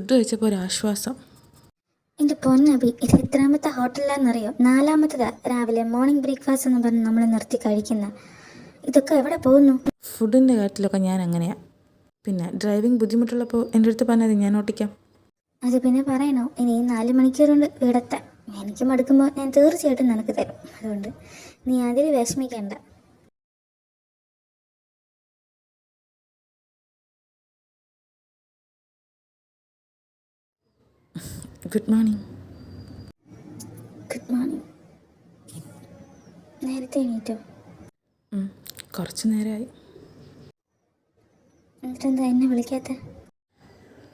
Food കഴിച്ചപ്പോൾ ഒരു ആശ്വാസം. എൻ്റെ പൊന്നബി, ഇത് എത്രാമത്തെ ഹോട്ടലിലാണെന്നറിയോ? 4-മത്തതാ. രാവിലെ മോർണിംഗ് ബ്രേക്ക്ഫാസ്റ്റ് എന്ന് പറഞ്ഞ് നമ്മൾ നിർത്തി കഴിക്കുന്ന. ഇതൊക്കെ എവിടെ പോകുന്നു? ഫുഡിൻ്റെ കാര്യത്തിലൊക്കെ ഞാൻ അങ്ങനെയാണ്. പിന്നെ ഡ്രൈവിംഗ് ബുദ്ധിമുട്ടുള്ളപ്പോൾ എൻ്റെ അടുത്ത് പറഞ്ഞാൽ ഞാൻ ഓട്ടിക്കാം. അത് പിന്നെ പറയണോ? ഇനി 4 മണിക്കൂറുണ്ട് ഇവിടെത്താൻ. എനിക്ക് മടുക്കുമ്പോൾ ഞാൻ തീർച്ചയായിട്ടും നിനക്ക് തരും. അതുകൊണ്ട് നീ അതിൽ വിഷമിക്കേണ്ട. Good morning. Good morning. നേരത്തെ എണീറ്റോ? കുറച്ച് നേരമായി. എന്നിട്ടെന്താ എന്നെ വിളിക്കാത്ത?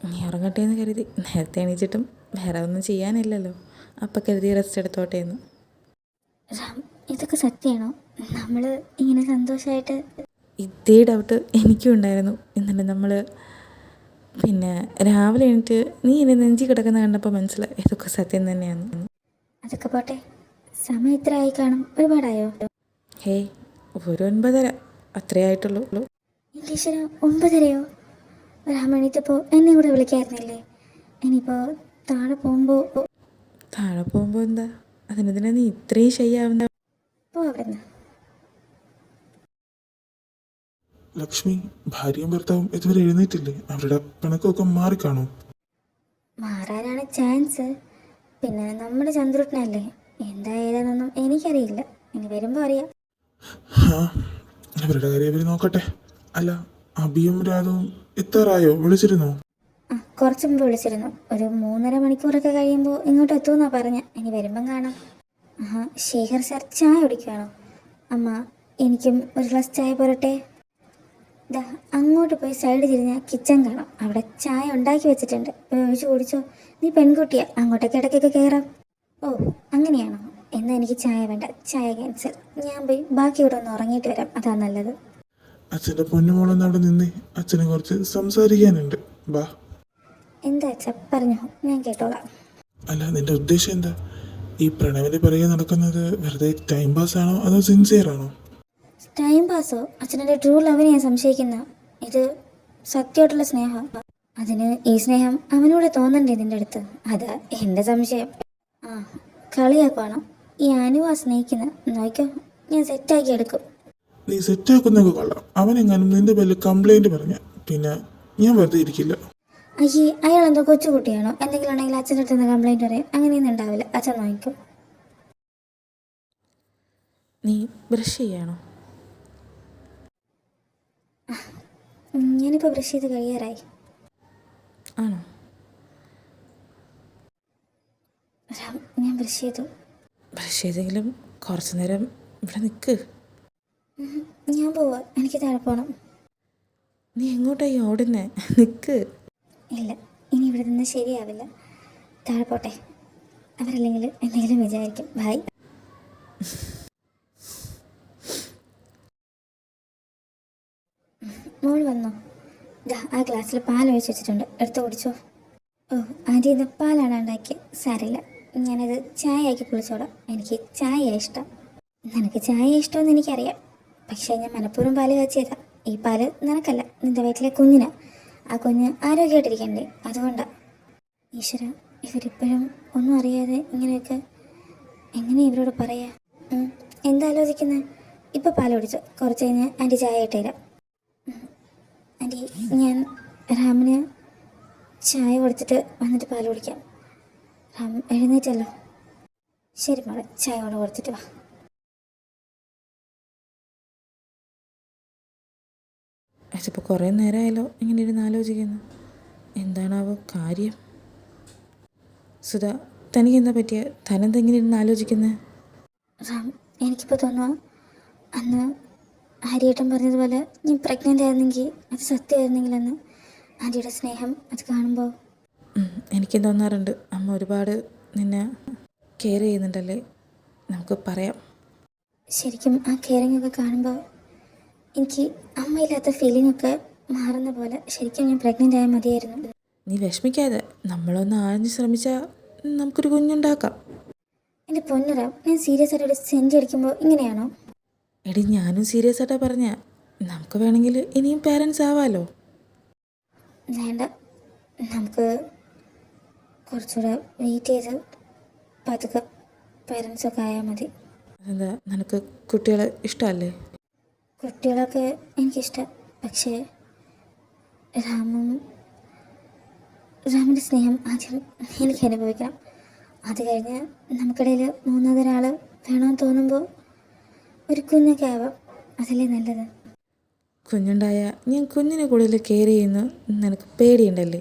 നീ ഉറങ്ങട്ടെ എന്ന് കരുതി. നേരത്തെ എണീച്ചിട്ടും വേറെ ഒന്നും ചെയ്യാനില്ലല്ലോ, അപ്പം കരുതി റെസ്റ്റ് എടുത്തോട്ടെ എന്ന്. റാം, ഇതൊക്കെ സത്യമാണോ? നമ്മൾ ഇങ്ങനെ സന്തോഷമായിട്ട്? ഇതേ ഡൗട്ട് എനിക്കും ഉണ്ടായിരുന്നു. എന്നിട്ട് നമ്മൾ പിന്നെ രാവിലെ എണീറ്റ് നീ എന്നെ നെഞ്ചി കിടക്കുന്ന കണ്ടപ്പോൾ മനസ്സിലായി ഇതൊക്കെ സത്യം തന്നെയാണ്. അതൊക്കെ പോട്ടെ, സമയം എത്ര ആയി കാണും? ഒരുപാടായോ? ഹേയ്, ഒരു 9:30 അത്രേ ആയിട്ടുള്ളൂ. എൻ്റെ ഈശ്വര, 9:30യോ? രാമണിത്തപ്പോൾ എന്നെ കൂടെ വിളിക്കായിരുന്നില്ലേ? ഇനിയിപ്പോൾ താഴെ പോകുമ്പോൾ എന്താ അതിനെതിനെ നീ ഇത്രയും ശയ്യാവുന്ന? അവിടുന്ന്. ലക്ഷ്മി, ഭാര്യയും ഭർത്താവും ഇതുവരെ എഴുന്നേറ്റില്ലേ? അവരുടെ പിണക്കമൊക്കെ മാറിക്കാണോ? മാറാനാണ് ചാൻസ്. പിന്നെ നമ്മുടെ ചന്ദ്രുട്ടനല്ലേ, എന്തായാലെന്നൊന്നും എനിക്കറിയില്ല. ഇനി വരുമ്പോൾ അറിയാം. അവരുടെ കാര്യം അവർ നോക്കട്ടെ. അല്ല, അഭിയും രാധവും എത്താറായോ? വിളിച്ചിരുന്നോ? കുറച്ച് മുമ്പ് വിളിച്ചിരുന്നു. ഒരു 3.5 മണിക്കൂറൊക്കെ കഴിയുമ്പോൾ ഇങ്ങോട്ട് എത്തുമെന്നാ പറഞ്ഞ. ഇനി വരുമ്പം കാണാം. ശേഖർ സാർ ചായ കുടിക്കുകയാണോ? അമ്മ, എനിക്കും ഒരു ഗ്ലാസ് ചായ പോരട്ടെ? അങ്ങോട്ട് പോയി സൈഡ് തിരിഞ്ഞാൽ കിച്ചൺ കാണാം. അവിടെ ചായ ഉണ്ടാക്കി വെച്ചിട്ടുണ്ട്, ഒഴിച്ച് കുടിച്ചോ. നീ പെൺകുട്ടിയാ, അങ്ങോട്ടേക്ക് ഇടയ്ക്കൊക്കെ കയറാം. ഓ, അങ്ങനെയാണോ? എന്നാൽ എനിക്ക് ചായ വേണ്ട, ചായ ക്യാൻസൽ. ഞാൻ പോയി ബാക്കി ഇവിടെ ഒന്ന് ഉറങ്ങിയിട്ട് വരാം, അതാ നല്ലത്. അച്ഛൻ്റെ പൊന്നുമോളൊന്ന് അവിടെ നിന്നേ, അച്ഛനെ കുറച്ച് സംസാരിക്കാനുണ്ട്. ബാ. എന്താ അച്ഛാ, പറഞ്ഞോ, ഞാൻ കേട്ടോളാം. അല്ല, നിന്റെ ഉദ്ദേശം എന്താ? ഈ പ്രണവിന്റെ പിറകെ നടക്കുന്നത് വെറുതെ ടൈം പാസ് ആണോ അതോ സിൻസിയർ ആണോ? Time Passoa? അച്ഛൻ്റെ ട്രൂ ലവിനെ ഞാൻ സംശയിക്കുന്ന. ഇത് സത്യമായിട്ടുള്ള സ്നേഹം. അതിന് ഈ സ്നേഹം അവനോട് തോന്നണ്ടേ നിന്റെ അടുത്ത്? അതാ എൻ്റെ സംശയം. കളിയാക്കുവാണോ? ഈ അനുവാ സ്നേഹിക്കുന്നത്. നോക്കോ, ഞാൻ സെറ്റാക്കി എടുക്കും. നീ സെറ്റാക്കുന്നൊക്കെ കൊള്ളാം. അവനെങ്ങാനും നിന്റെ പേരിൽ കംപ്ലൈന്റ് പറഞ്ഞ പിന്നെ ഞാൻ വെറുതെ ഇരിക്കില്ല. അയ്യേ, അയാൾ എന്തോ കൊച്ചുകുട്ടിയാണോ? എന്തെങ്കിലും ഉണ്ടെങ്കിൽ അച്ഛൻ്റെ അടുത്ത് നിന്ന് കംപ്ലൈൻറ്റ് പറയാം. അങ്ങനെയൊന്നും ഉണ്ടാവില്ല. അച്ഛൻ നോക്കും. നീ ബ്രഷ് ചെയ്യണോ? ഞാനിപ്പോൾ ബ്രഷ് ചെയ്ത് കഴിയാറായി. ആണോ? ഞാൻ ബ്രഷ് ചെയ്തു. ബ്രഷ് ചെയ്തെങ്കിലും കുറച്ചു നേരം ഇവിടെ നിൽക്ക്. ഞാൻ പോവാ, എനിക്ക് താഴെ പോകണം. നീ എങ്ങോട്ടായി ഓടുന്നേ? നിൽക്ക്. ഇല്ല, ഇനി ഇവിടെ നിന്ന് ശരിയാവില്ല. താഴെ പോട്ടെ. അവരല്ലെങ്കിൽ എന്തെങ്കിലും വിചാരിക്കും. ബൈ. മോൾ വന്നോ? ആ ഗ്ലാസ്സിൽ പാൽ ഒഴിച്ച് വെച്ചിട്ടുണ്ട്, എടുത്ത് കുടിച്ചോ. ഓ, ആദ്യം ഇത് പാലാണ് ഉണ്ടാക്കിയത്. സാരില്ല, ഞാനത് ചായ ആക്കി കുളിച്ചോടാം. എനിക്ക് ചായ ഇഷ്ടം. നിനക്ക് ചായ ഇഷ്ടമെന്ന് എനിക്കറിയാം. പക്ഷേ ഞാൻ മനഃപൂർവ്വം പാല് കാച്ചിയതാ. ഈ പാല് നിനക്കല്ല, നിന്റെ വയറ്റിലെ കുഞ്ഞിനാ. ആ കുഞ്ഞ് ആരോഗ്യമായിട്ടിരിക്കണ്ടേ, അതുകൊണ്ടാണ്. ഈശ്വര, ഇവരിപ്പോഴും ഒന്നും അറിയാതെ ഇങ്ങനെയൊക്കെ എങ്ങനെ ഇവരോട് പറയാ? എന്താ ആലോചിക്കുന്നത്? ഇപ്പോൾ പാൽ കുടിച്ചോ, കുറച്ച് കഴിഞ്ഞ് ആൻറ്റി ചായ ഇട്ട് തരാം. ആൻറ്റി, ഞാൻ റാമിന് ചായ കൊടുത്തിട്ട് വന്നിട്ട് പാൽ കുടിക്കാം. റാം എഴുന്നേറ്റല്ലോ? ശരി മോളെ, ചായ കൊണ്ട് കൊടുത്തിട്ട് വാ. അതിപ്പോൾ കുറേ നേരമായല്ലോ ഇങ്ങനെ ഇരുന്ന് ആലോചിക്കുന്നു. എന്താണാവോ കാര്യം? സുധ, തനിക്ക് എന്താ പറ്റിയ? തനെന്തെങ്ങനെ ഇരുന്ന് ആലോചിക്കുന്നത്? റാം, എനിക്കിപ്പോൾ തോന്നുക, അന്ന് ഹരിയേട്ടൻ പറഞ്ഞതുപോലെ ഞാൻ പ്രഗ്നൻ്റ് ആയിരുന്നെങ്കിൽ, അത് സത്യമായിരുന്നെങ്കിലെന്ന്. ആൻറ്റിയുടെ സ്നേഹം അത് കാണുമ്പോൾ എനിക്കും തോന്നാറുണ്ട്. അമ്മ ഒരുപാട് നിന്നെ കെയർ ചെയ്യുന്നുണ്ടല്ലേ? നമുക്ക് പറയാം. ശരിക്കും ആ കെയറിങ് ഒക്കെ കാണുമ്പോൾ എനിക്ക് അമ്മയില്ലാത്ത ഫീലിംഗ് ഒക്കെ മാറുന്ന പോലെ. ശരിക്കും ഞാൻ പ്രഗ്നൻ്റ് ആയാൽ മതിയായിരുന്നു. നീ വിഷമിക്കാതെ, നമ്മളൊന്ന് ആഞ്ഞ് ശ്രമിച്ചാൽ നമുക്കൊരു കുഞ്ഞുണ്ടാക്കാം. എൻ്റെ പൊന്നുറാം, ഞാൻ സീരിയസ് ആയിട്ട് ഒരു സെൻറ്റ് അടിക്കുമ്പോൾ ഇങ്ങനെയാണോ? എടി, ഞാനും സീരിയസ് ആയിട്ടാ പറഞ്ഞ. നമുക്ക് വേണമെങ്കിൽ ഇനിയും പേരൻസ് ആവാലോ. വേണ്ട, നമുക്ക് കുറച്ചുകൂടെ വെയിറ്റ് ചെയ്ത് പതുക്കെ പേരൻസൊക്കെ ആയാൽ മതി. അതെന്താ, നിനക്ക് കുട്ടികളെ ഇഷ്ടമല്ലേ? കുട്ടികളൊക്കെ എനിക്കിഷ്ടം. പക്ഷേ രാമിൻ്റെ സ്നേഹം ആദ്യം എനിക്ക് അനുഭവിക്കണം. അത് കഴിഞ്ഞ് നമുക്കിടയിൽ മൂന്നാമതൊരാൾ വേണമെന്ന് തോന്നുമ്പോൾ ഒരു കുഞ്ഞൊക്കെ ആവാം. അതല്ലേ നല്ലത്. കുഞ്ഞുണ്ടായ ഞാൻ കുഞ്ഞിനെ കൂടുതൽ കെയർ ചെയ്യുന്നു നിനക്ക് പേടിയുണ്ടല്ലേ?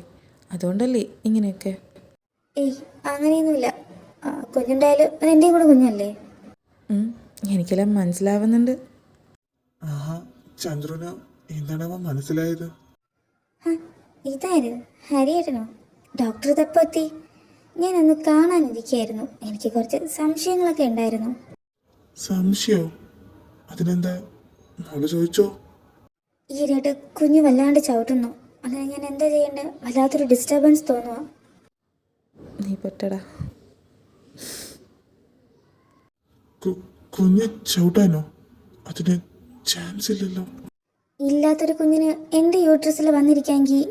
അതുകൊണ്ടല്ലേ ഇങ്ങനെയൊക്കെ? ഏയ് അങ്ങനെയൊന്നുമില്ല. കുഞ്ഞുണ്ടായാലും അത് എൻ്റെയും കൂടെ കുഞ്ഞല്ലേ. എനിക്കെല്ലാം മനസ്സിലാവുന്നുണ്ട്. ആഹാ, ചന്ദ്രന് എന്താണാവോ മനസ്സിലായത്? ഇതാര്? ഹരിയേട്ടനോ? ഡോക്ടർ ഇതെപ്പോൾ എത്തി? ഞാനൊന്ന് കാണാനിരിക്കുകയായിരുന്നു. എനിക്ക് കുറച്ച് സംശയങ്ങളൊക്കെ ഉണ്ടായിരുന്നു. സംശയോ? അതിനെന്താ, മോള് ചോദിച്ചോ? ഈയിടെയായിട്ട് കുഞ്ഞ് വല്ലാണ്ട് ചവിട്ടുന്നു. അങ്ങനെ ഞാൻ എന്താ ചെയ്യേണ്ടത്? വല്ലാത്തൊരു ഡിസ്റ്റർബൻസ് തോന്നുക. നീ പെട്ടടാ. കുഞ്ഞ് ചവിട്ടാനോ? അതിന് ചാൻസ് ഇല്ലല്ലോ. ഇല്ലാത്തൊരു കുഞ്ഞിന് എൻ്റെ യൂട്രസിൽ വന്നിരിക്കാമെങ്കിൽ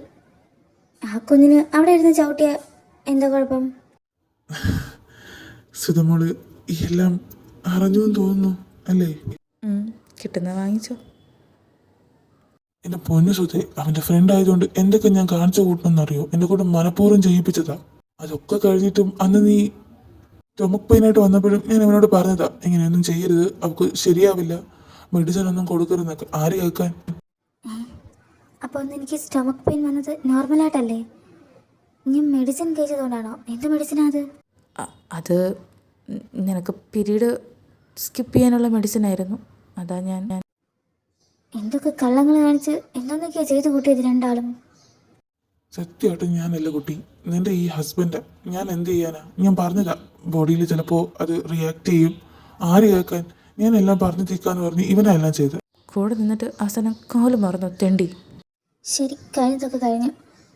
ആ കുഞ്ഞിന് അവിടെ ഇരുന്ന് ചവിട്ടിയ എന്താ കുഴപ്പം? സുധമോള് എല്ലാം അറിഞ്ഞു എന്ന് തോന്നുന്നു അല്ലേ? കിട്ടുന്ന വാങ്ങിച്ചോ. എൻ്റെ പൊന്നു സുധേ, അവൻ്റെ ഫ്രണ്ട് ആയതുകൊണ്ട് എന്തൊക്കെ ഞാൻ കാണിച്ചു കൂട്ടണമെന്നറിയോ? എൻ്റെ കൂടെ മനഃപൂർവ്വം ചെയ്യിപ്പിച്ചതാ. അതൊക്കെ കഴിഞ്ഞിട്ടും അന്ന് നീ സ്റ്റൊമക് പെയിനായിട്ട് വന്നപ്പോഴും ഞാൻ അവനോട് പറഞ്ഞതാ, ഇങ്ങനെയൊന്നും ചെയ്യരുത്, അവൾക്ക് ശരിയാവില്ല, മെഡിസിൻ ഒന്നും കൊടുക്കരുതെന്നൊക്കെ. ആര് കേൾക്കാൻ? അപ്പോൾ ഒന്ന് എനിക്ക് സ്റ്റൊമക് പെയിൻ വന്നത് നോർമലായിട്ടല്ലേ? ഞാൻ മെഡിസിൻ കഴിച്ചതുകൊണ്ടാണോ? എന്ത് മെഡിസിനാ അത്? അത് നിനക്ക് പീരീഡ് സ്കിപ്പ് ചെയ്യാനുള്ള മെഡിസിൻ ആയിരുന്നു. അതാ ഞാൻ എന്തൊക്കെ കള്ളങ്ങൾ കാണിച്ച് എന്തൊന്നൊക്കെയാ ചെയ്ത് കൂട്ടിയത് രണ്ടാളും. സത്യമായിട്ടും ഞാനല്ല കുട്ടി, നിന്റെ ഈ ഹസ്ബൻഡാ. ഞാൻ എന്ത് ചെയ്യാനാ? ഞാൻ പറഞ്ഞതാ, ബോഡിയിൽ ചിലപ്പോൾ അത് റിയാക്ട് ചെയ്യും. ആര് കേൾക്കാൻ? ഞാൻ എല്ലാം പറഞ്ഞു തീക്കാന്ന് പറഞ്ഞ് ഇവനാ എല്ലാം ചെയ്ത്. കൂടെ നിന്നിട്ട് അവസാനം കാല് മറന്നു തെണ്ടി. ശരി, കഴിഞ്ഞതൊക്കെ കഴിഞ്ഞു.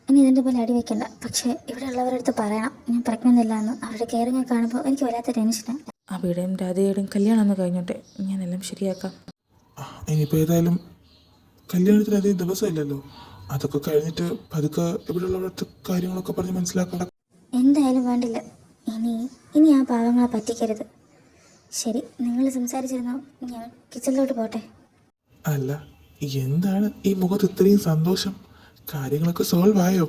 ഇനി ഇതിൻ്റെ പോലെ അടി വയ്ക്കണ്ട. പക്ഷേ ഇവിടെ ഉള്ളവരുടെ അടുത്ത് പറയണം ഞാൻ പ്രഗ്നൻ്റ് അല്ല എന്ന്. അവരുടെ കെയറിങ് കാണുമ്പോൾ എനിക്ക് വല്ലാത്ത ടെൻഷനാണ്. അവിടെയും രാധയുടെയും കല്യാണം ഒന്ന് കഴിഞ്ഞോട്ടെ, ഞാനെല്ലാം ശരിയാക്കാം. ഇനിയിപ്പോൾ ഏതായാലും കല്യാണത്തിന് അധികം ദിവസമില്ലല്ലോ. അതൊക്കെ കഴിഞ്ഞിട്ട് പതുക്കെ ഇവിടെയുള്ളവരുടെ കാര്യങ്ങളൊക്കെ പറഞ്ഞ് മനസ്സിലാക്കണം. എന്തായാലും വേണ്ടില്ല. ഇനി ആ പാവങ്ങളെ പറ്റിക്കരുത്. ശരി, നിങ്ങൾ സംസാരിച്ചിരുന്നോ? ഞാൻ കിച്ചണിലോട്ട് പോട്ടെ. അല്ല, എന്താണ് ഈ മുഖത്ത് ഇത്രയും സന്തോഷം? കാര്യങ്ങളൊക്കെ സോൾവ് ആയോ?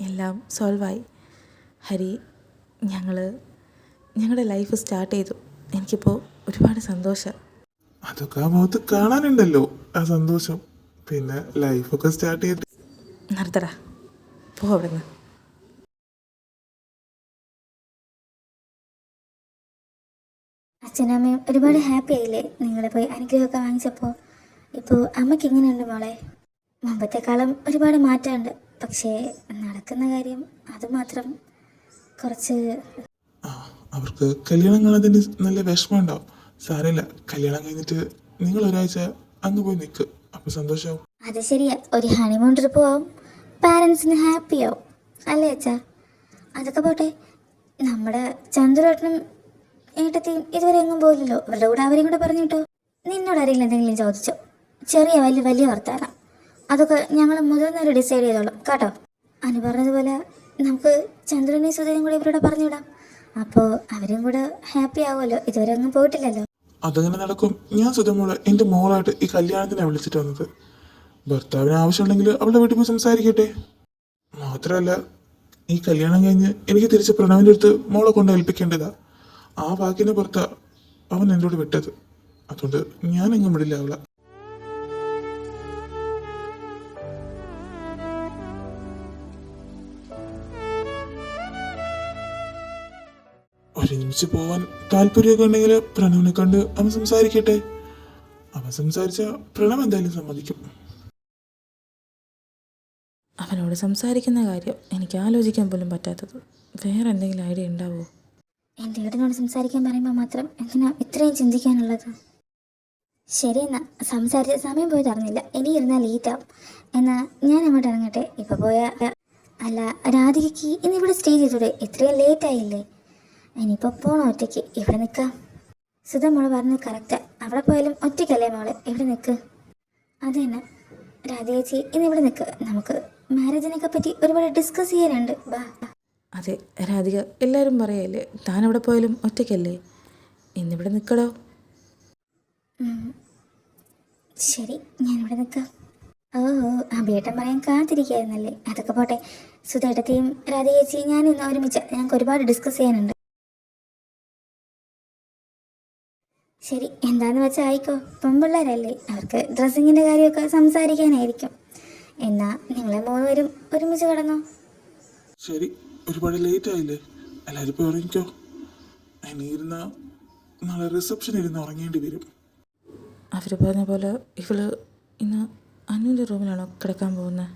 എല്ലാം സോൾവായി ഹരി. ഞങ്ങളുടെ ലൈഫ് സ്റ്റാർട്ട് ചെയ്തു. എനിക്കിപ്പോൾ ഒരുപാട് സന്തോഷം. അതൊക്കെ ആ മുഖത്ത് കാണാനുണ്ടല്ലോ ആ സന്തോഷം. പിന്നെ ലൈഫൊക്കെ സ്റ്റാർട്ട് ചെയ്ത് നിർത്തടാ, പോ അവിടെ നിന്ന്. അച്ഛനമ്മയും ഒരുപാട് ഹാപ്പി ആയില്ലേ നിങ്ങൾ പോയി അനുഗ്രഹമൊക്കെ വാങ്ങിച്ചപ്പോൾ? ഇപ്പോൾ അമ്മയ്ക്ക് എങ്ങനെയുണ്ട് മോളെ? മുമ്പത്തെക്കാളും ഒരുപാട് മാറ്റമുണ്ട്. പക്ഷേ നടക്കുന്ന കാര്യം അതുമാത്രം കുറച്ച്. അവർക്ക് കല്യാണം കാണാതിന് നല്ല വിഷമം ഉണ്ടാവും. സാരമില്ല, കല്യാണം കഴിഞ്ഞിട്ട് നിങ്ങൾ ഒരാഴ്ച അങ്ങ് പോയി നിൽക്ക്, അപ്പോൾ സന്തോഷമാവും. അത് ശരിയാ, ഒരു ഹണിമൂൺ ട്രിപ്പ് ആവും, പാരൻസിന് ഹാപ്പി ആവും അല്ലേ അച്ഛാ? അതൊക്കെ പോട്ടെ, നമ്മുടെ ചന്ദ്രേട്ടനും ഏട്ടത്തെയും ഇതുവരെ എങ്ങും പോയില്ലല്ലോ. അവരുടെ കൂടെ അവരെയും കൂടെ പറഞ്ഞിട്ടോ. നിന്നോട് ആരെങ്കിലും എന്തെങ്കിലും ചോദിച്ചോ? ചെറിയ വലിയ വർത്താനം അതൊക്കെ ഞങ്ങൾ മുതിർന്നവർ ഡിസൈഡ് ചെയ്തോളാം കേട്ടോ. അനു പറഞ്ഞതുപോലെ നമുക്ക് ചന്ദ്രനെയും സുധയും കൂടെ ഇവരോട് പറഞ്ഞുവിടാം. അപ്പോൾ അവരും കൂടെ ഹാപ്പി ആവുമല്ലോ. ഇതുവരെ ഒന്നും പോയിട്ടില്ലല്ലോ. അതങ്ങനെ നടക്കും. ഞാൻ സുധമോളെ എൻ്റെ മോളായിട്ട് ഈ കല്യാണത്തിനാണ് വിളിച്ചിട്ട് വന്നത്. ഭർത്താവിന് ആവശ്യമുണ്ടെങ്കിൽ അവളുടെ വീട്ടിൽ പോയി സംസാരിക്കട്ടെ. മാത്രമല്ല, ഈ കല്യാണം കഴിഞ്ഞ് എനിക്ക് തിരിച്ച് പ്രണവിൻ്റെ അടുത്ത് മോളെ കൊണ്ട് ഏൽപ്പിക്കേണ്ടതാ. ആ വാക്കിന് പുറത്താ അവൻ എന്നോട് വിട്ടത്. അതുകൊണ്ട് ഞാനെങ്ങും വിടില്ല അവളെ. ഒരുമിച്ച് പോവാൻ താല്പര്യമൊക്കെ ഉണ്ടെങ്കിൽ പ്രണവിനെ കണ്ട് അവൻ സംസാരിക്കട്ടെ. അവൻ സംസാരിച്ച പ്രണവ് എന്തായാലും സമ്മതിക്കും. അവനോട് സംസാരിക്കുന്ന കാര്യം എനിക്ക് ആലോചിക്കാൻ പോലും പറ്റാത്തത്. വേറെ എന്തെങ്കിലും ഐഡിയ ഉണ്ടാവുമോ? എൻ്റെ ഏട്ടനോട് സംസാരിക്കാൻ പറയുമ്പോൾ മാത്രം എന്തിനാ ഇത്രയും ചിന്തിക്കാനുള്ളത്? ശരി, എന്നാൽ സംസാരിച്ച സമയം പോയി അറിഞ്ഞില്ല. ഇനി ഇരുന്നാൽ ലേറ്റാവും. എന്നാൽ ഞാൻ അങ്ങോട്ട് ഇറങ്ങട്ടെ. ഇപ്പോൾ പോയാൽ അല്ല, രാധികയ്ക്ക് ഇന്നിവിടെ സ്റ്റേ ചെയ്തൂടെ? ഇത്രയും ലേറ്റായില്ലേ? ഇനിയിപ്പോൾ പോകണം ഒറ്റയ്ക്ക്. ഇവിടെ നിൽക്കാം. സുധ മോള് പറഞ്ഞത് കറക്റ്റാ. അവിടെ പോയാലും ഒറ്റയ്ക്കല്ലേ മോളെ? ഇവിടെ നിൽക്ക്. അത് തന്നെ രാധ ചേച്ചി, ഇന്നിവിടെ നിൽക്ക്. നമുക്ക് മാരേജിനൊക്കെ പറ്റി ഒരുപാട് ഡിസ്കസ് ചെയ്യാനുണ്ട്. ബാ. അതെ രാധിക, എല്ലാവരും പറയല്ലേ താൻ എവിടെ പോയാലും ഒറ്റയ്ക്കല്ലേ, ഇന്നിവിടെ നിൽക്കടോ. ശരി, ഞാനിവിടെ നിൽക്കാം. ഓ അഭിയേട്ടൻ പറയാൻ കാത്തിരിക്കുകയായിരുന്നല്ലേ. അതൊക്കെ പോട്ടെ. സുധേട്ടത്തെയും രാധികേച്ചിയും ഞാനും ഇന്ന് ഒരുമിച്ച് ഞങ്ങൾക്ക് ഒരുപാട് ഡിസ്കസ് ചെയ്യാനുണ്ട്. ശരി, എന്താന്ന് വെച്ചാൽ ആയിക്കോ. പെൺപിള്ളേരല്ലേ, അവർക്ക് ഡ്രസ്സിങ്ങിൻ്റെ കാര്യമൊക്കെ സംസാരിക്കാനായിരിക്കും. എന്നാ നിങ്ങളെ മൂന്നുപേരും ഒരുമിച്ച് കിടന്നോ. ശരി, ഒരുപാട് ലേറ്റ് ആയില്ലേ, എല്ലാവരും ഇപ്പോൾ ഉറങ്ങിക്കോ. ഇനിയിരുന്ന നാളെ റിസപ്ഷൻ ഇരുന്ന് ഉറങ്ങേണ്ടി വരും. അവർ പറഞ്ഞ പോലെ ഇവള് ഇന്ന് അനുവിൻ്റെ റൂമിലാണോ കിടക്കാൻ പോകുന്നത്?